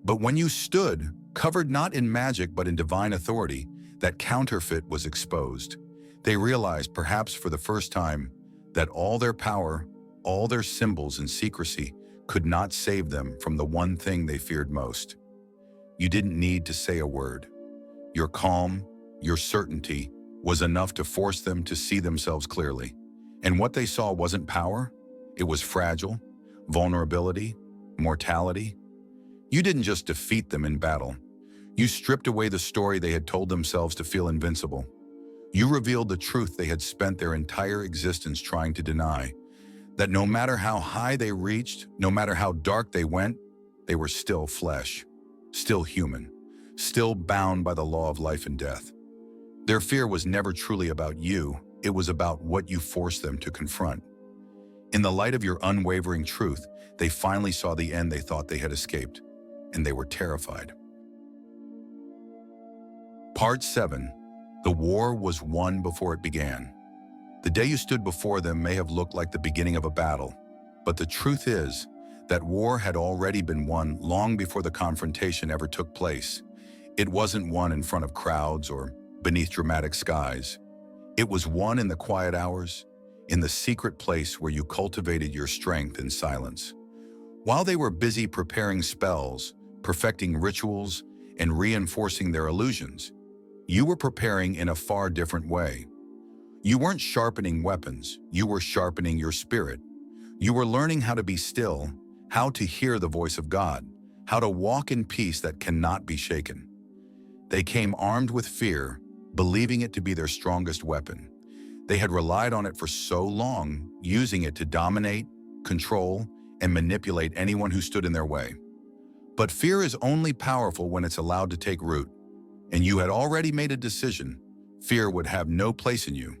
But when you stood, covered not in magic but in divine authority, that counterfeit was exposed. They realized, perhaps for the first time, that all their power, all their symbols and secrecy could not save them from the one thing they feared most. You didn't need to say a word. Your calm, your certainty, was enough to force them to see themselves clearly. And what they saw wasn't power, it was fragile, vulnerability, mortality. You didn't just defeat them in battle. You stripped away the story they had told themselves to feel invincible. You revealed the truth they had spent their entire existence trying to deny, that no matter how high they reached, no matter how dark they went, they were still flesh, still human, still bound by the law of life and death. Their fear was never truly about you, it was about what you forced them to confront. In the light of your unwavering truth, they finally saw the end they thought they had escaped, and they were terrified. Part 7. The war was won before it began. The day you stood before them may have looked like the beginning of a battle, but the truth is that war had already been won long before the confrontation ever took place. It wasn't won in front of crowds or beneath dramatic skies. It was won in the quiet hours, in the secret place where you cultivated your strength in silence. While they were busy preparing spells, perfecting rituals, and reinforcing their illusions, you were preparing in a far different way. You weren't sharpening weapons, you were sharpening your spirit. You were learning how to be still, how to hear the voice of God, how to walk in peace that cannot be shaken. They came armed with fear, believing it to be their strongest weapon. They had relied on it for so long, using it to dominate, control, and manipulate anyone who stood in their way. But fear is only powerful when it's allowed to take root. And you had already made a decision. Fear would have no place in you.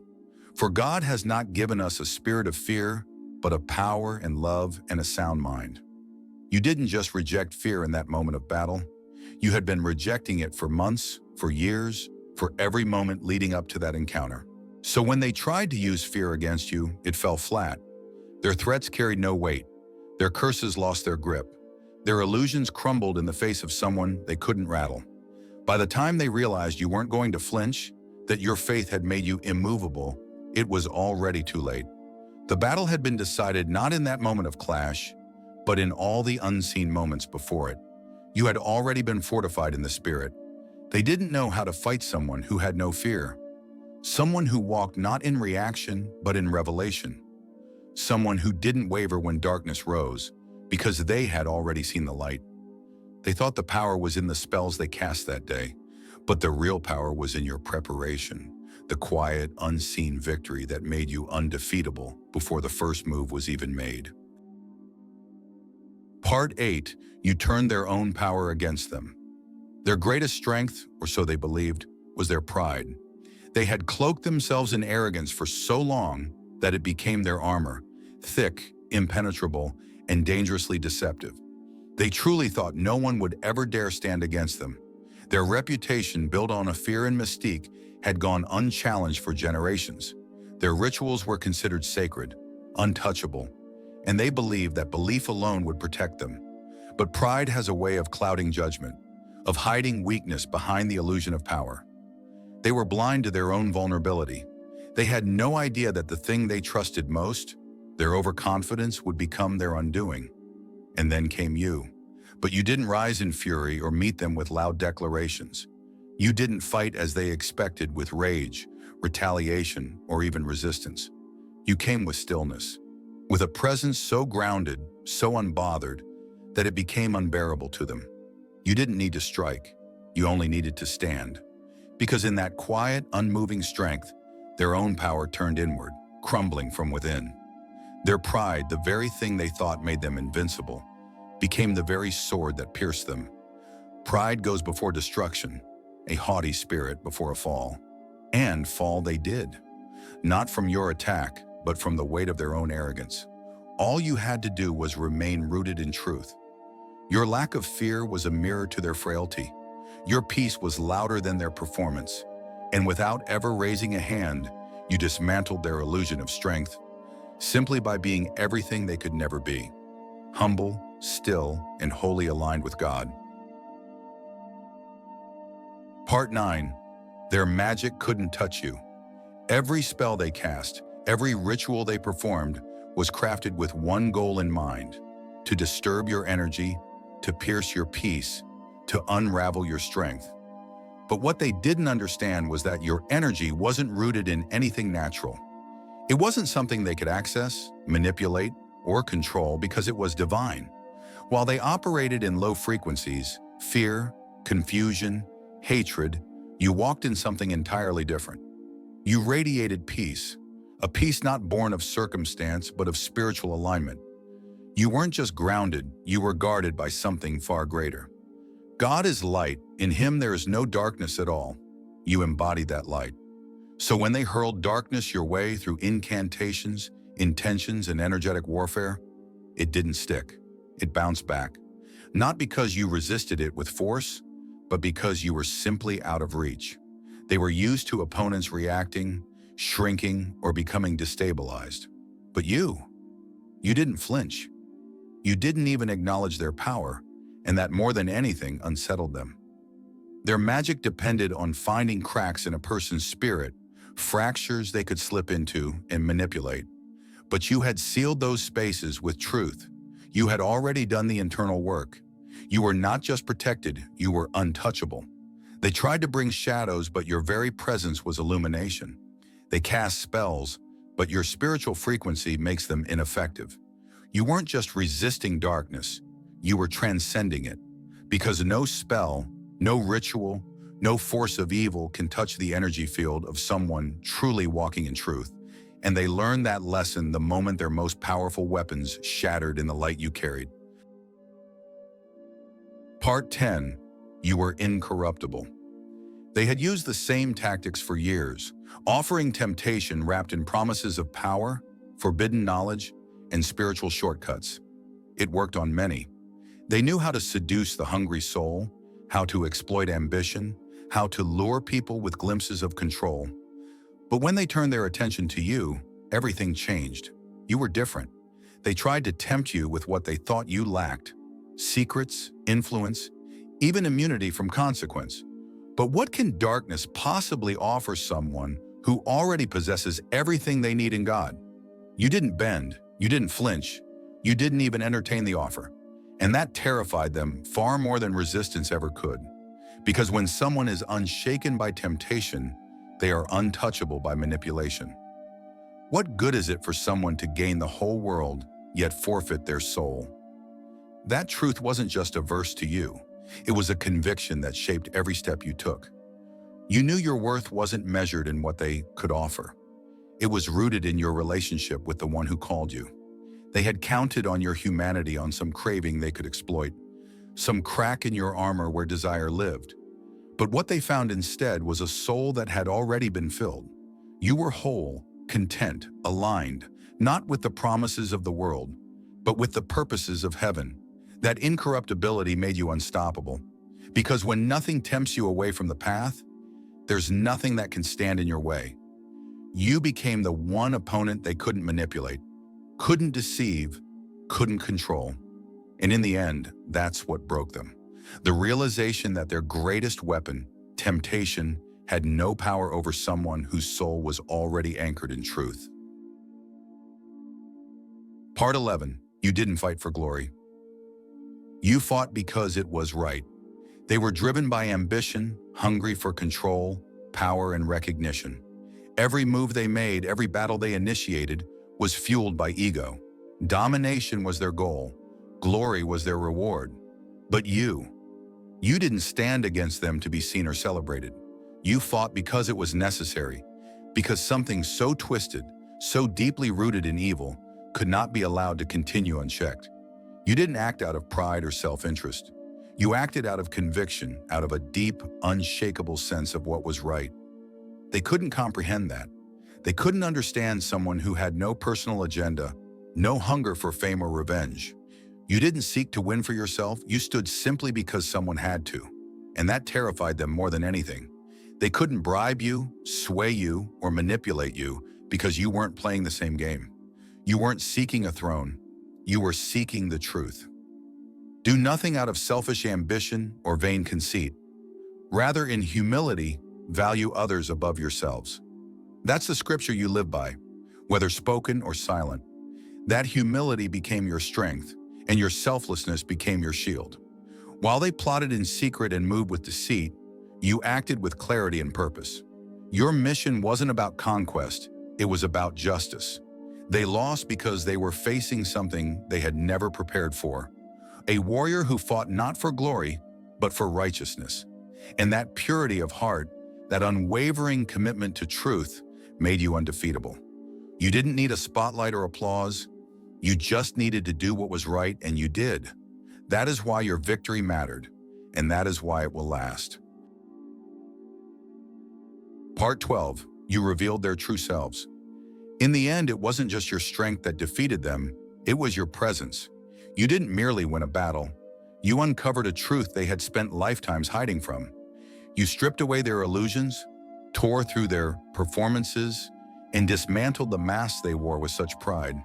For God has not given us a spirit of fear, but of power and love and a sound mind. You didn't just reject fear in that moment of battle. You had been rejecting it for months, for years, for every moment leading up to that encounter. So when they tried to use fear against you, it fell flat. Their threats carried no weight. Their curses lost their grip. Their illusions crumbled in the face of someone they couldn't rattle. By the time they realized you weren't going to flinch, that your faith had made you immovable, it was already too late. The battle had been decided not in that moment of clash, but in all the unseen moments before it. You had already been fortified in the spirit. They didn't know how to fight someone who had no fear. Someone who walked not in reaction, but in revelation. Someone who didn't waver when darkness rose, because they had already seen the light. They thought the power was in the spells they cast that day, but the real power was in your preparation, the quiet, unseen victory that made you undefeatable before the first move was even made. Part 8. You turned their own power against them. Their greatest strength, or so they believed, was their pride. They had cloaked themselves in arrogance for so long that it became their armor, thick, impenetrable, and dangerously deceptive. They truly thought no one would ever dare stand against them. Their reputation, built on a fear and mystique, had gone unchallenged for generations. Their rituals were considered sacred, untouchable, and they believed that belief alone would protect them. But pride has a way of clouding judgment, of hiding weakness behind the illusion of power. They were blind to their own vulnerability. They had no idea that the thing they trusted most, their overconfidence, would become their undoing. And then came you. But you didn't rise in fury or meet them with loud declarations. You didn't fight as they expected with rage, retaliation, or even resistance. You came with stillness, with a presence so grounded, so unbothered, that it became unbearable to them. You didn't need to strike. You only needed to stand. Because in that quiet, unmoving strength, their own power turned inward, crumbling from within. Their pride, the very thing they thought made them invincible, became the very sword that pierced them. Pride goes before destruction, a haughty spirit before a fall. And fall they did. Not from your attack, but from the weight of their own arrogance. All you had to do was remain rooted in truth. Your lack of fear was a mirror to their frailty. Your peace was louder than their performance. And without ever raising a hand, you dismantled their illusion of strength, simply by being everything they could never be. Humble, still, and wholly aligned with God. Part 9. Their magic couldn't touch you. Every spell they cast, every ritual they performed, was crafted with one goal in mind: to disturb your energy, to pierce your peace, to unravel your strength. But what they didn't understand was that your energy wasn't rooted in anything natural. It wasn't something they could access, manipulate, or control because it was divine. While they operated in low frequencies, fear, confusion, hatred, you walked in something entirely different. You radiated peace, a peace not born of circumstance but of spiritual alignment. You weren't just grounded, you were guarded by something far greater. God is light, in Him there is no darkness at all. You embodied that light. So when they hurled darkness your way through incantations, intentions, and energetic warfare, it didn't stick. It bounced back. Not because you resisted it with force, but because you were simply out of reach. They were used to opponents reacting, shrinking, or becoming destabilized. But you didn't flinch. You didn't even acknowledge their power, and that more than anything unsettled them. Their magic depended on finding cracks in a person's spirit, fractures they could slip into and manipulate. But you had sealed those spaces with truth. You had already done the internal work. You were not just protected, you were untouchable. They tried to bring shadows, but your very presence was illumination. They cast spells, but your spiritual frequency makes them ineffective. You weren't just resisting darkness, you were transcending it. Because no spell, no ritual, no force of evil can touch the energy field of someone truly walking in truth. And they learned that lesson the moment their most powerful weapons shattered in the light you carried. Part 10. You were incorruptible. They had used the same tactics for years, offering temptation wrapped in promises of power, forbidden knowledge, and spiritual shortcuts. It worked on many. They knew how to seduce the hungry soul, how to exploit ambition, how to lure people with glimpses of control. But when they turned their attention to you, everything changed. You were different. They tried to tempt you with what they thought you lacked: secrets, influence, even immunity from consequence. But what can darkness possibly offer someone who already possesses everything they need in God? You didn't bend, you didn't flinch, you didn't even entertain the offer. And that terrified them far more than resistance ever could. Because when someone is unshaken by temptation, they are untouchable by manipulation. What good is it for someone to gain the whole world, yet forfeit their soul? That truth wasn't just a verse to you. It was a conviction that shaped every step you took. You knew your worth wasn't measured in what they could offer. It was rooted in your relationship with the one who called you. They had counted on your humanity, on some craving they could exploit, some crack in your armor where desire lived. But what they found instead was a soul that had already been filled. You were whole, content, aligned, not with the promises of the world, but with the purposes of heaven. That incorruptibility made you unstoppable. Because when nothing tempts you away from the path, there's nothing that can stand in your way. You became the one opponent they couldn't manipulate, couldn't deceive, couldn't control. And in the end, that's what broke them. The realization that their greatest weapon, temptation, had no power over someone whose soul was already anchored in truth. Part 11. You didn't fight for glory. You fought because it was right. They were driven by ambition, hungry for control, power, and recognition. Every move they made, every battle they initiated, was fueled by ego. Domination was their goal. Glory was their reward. But you didn't stand against them to be seen or celebrated. You fought because it was necessary, because something so twisted, so deeply rooted in evil, could not be allowed to continue unchecked. You didn't act out of pride or self-interest. You acted out of conviction, out of a deep, unshakable sense of what was right. They couldn't comprehend that. They couldn't understand someone who had no personal agenda, no hunger for fame or revenge. You didn't seek to win for yourself, you stood simply because someone had to. And that terrified them more than anything. They couldn't bribe you, sway you, or manipulate you because you weren't playing the same game. You weren't seeking a throne, you were seeking the truth. Do nothing out of selfish ambition or vain conceit. Rather, in humility, value others above yourselves. That's the scripture you live by, whether spoken or silent. That humility became your strength, and your selflessness became your shield. While they plotted in secret and moved with deceit, you acted with clarity and purpose. Your mission wasn't about conquest, it was about justice. They lost because they were facing something they had never prepared for. A warrior who fought not for glory, but for righteousness. And that purity of heart, that unwavering commitment to truth, made you undefeatable. You didn't need a spotlight or applause. You just needed to do what was right, and you did. That is why your victory mattered, and that is why it will last. Part 12. You revealed their true selves. In the end, it wasn't just your strength that defeated them, it was your presence. You didn't merely win a battle. You uncovered a truth they had spent lifetimes hiding from. You stripped away their illusions, tore through their performances, and dismantled the masks they wore with such pride.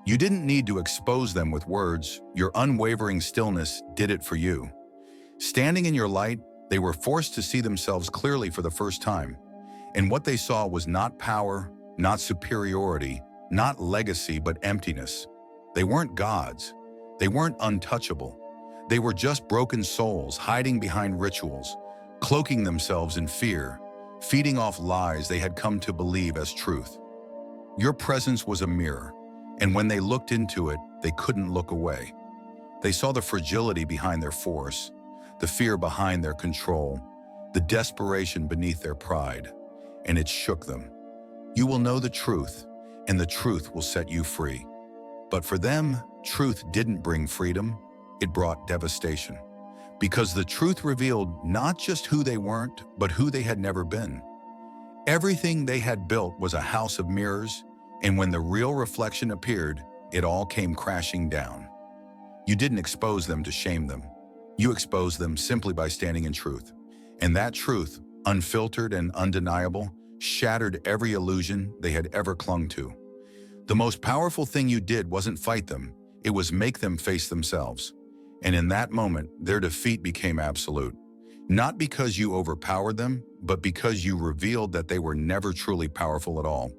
You didn't need to expose them with words. Your unwavering stillness did it for you. Standing in your light, they were forced to see themselves clearly for the first time. And what they saw was not power, not superiority, not legacy, but emptiness. They weren't gods. They weren't untouchable. They were just broken souls hiding behind rituals, cloaking themselves in fear, feeding off lies they had come to believe as truth. Your presence was a mirror, And when they looked into it, they couldn't look away. They saw the fragility behind their force, the fear behind their control, the desperation beneath their pride, and it shook them. You will know the truth, and the truth will set you free. But for them, truth didn't bring freedom, it brought devastation. Because the truth revealed not just who they weren't, but who they had never been. Everything they had built was a house of mirrors, and when the real reflection appeared, it all came crashing down. You didn't expose them to shame them. You exposed them simply by standing in truth. And that truth, unfiltered and undeniable, shattered every illusion they had ever clung to. The most powerful thing you did wasn't fight them, it was make them face themselves. And in that moment, their defeat became absolute. Not because you overpowered them, but because you revealed that they were never truly powerful at all.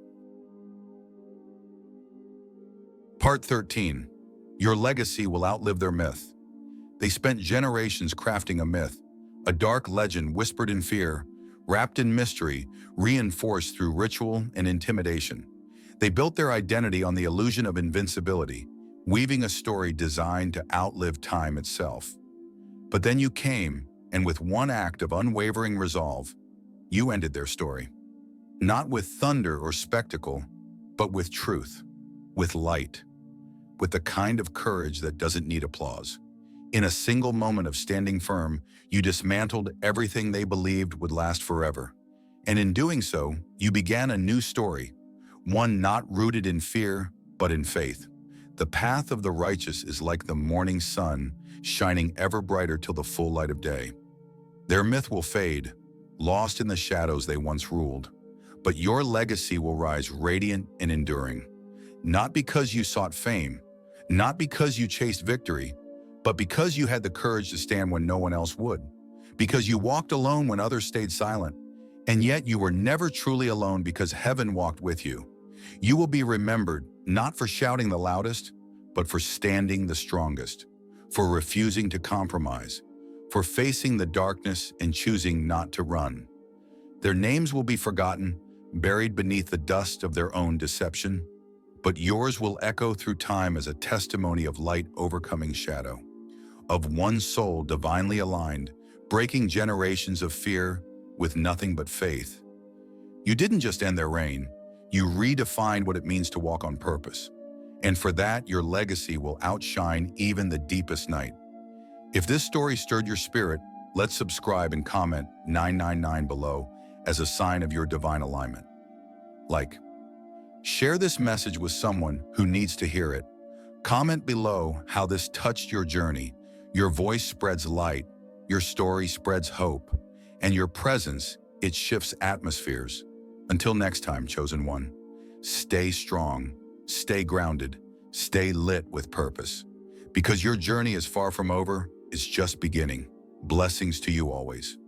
Part 13. Your legacy will outlive their myth. They spent generations crafting a myth, a dark legend whispered in fear, wrapped in mystery, reinforced through ritual and intimidation. They built their identity on the illusion of invincibility, weaving a story designed to outlive time itself. But then you came, and with one act of unwavering resolve, you ended their story. Not with thunder or spectacle, but with truth, with light, with the kind of courage that doesn't need applause. In a single moment of standing firm, you dismantled everything they believed would last forever. And in doing so, you began a new story, one not rooted in fear, but in faith. The path of the righteous is like the morning sun, shining ever brighter till the full light of day. Their myth will fade, lost in the shadows they once ruled, but your legacy will rise radiant and enduring. Not because you sought fame, not because you chased victory, but because you had the courage to stand when no one else would. Because you walked alone when others stayed silent. And yet you were never truly alone because heaven walked with you. You will be remembered not for shouting the loudest, but for standing the strongest, for refusing to compromise, for facing the darkness and choosing not to run. Their names will be forgotten, buried beneath the dust of their own deception, but yours will echo through time as a testimony of light overcoming shadow, of one soul divinely aligned, breaking generations of fear with nothing but faith. You didn't just end their reign, you redefined what it means to walk on purpose. And for that, your legacy will outshine even the deepest night. If this story stirred your spirit, let's subscribe and comment 999 below as a sign of your divine alignment. Share this message with someone who needs to hear it. Comment below how this touched your journey. Your voice spreads light, your story spreads hope, and your presence, it shifts atmospheres. Until next time, chosen one, stay strong, stay grounded, stay lit with purpose. Because your journey is far from over, it's just beginning. Blessings to you always.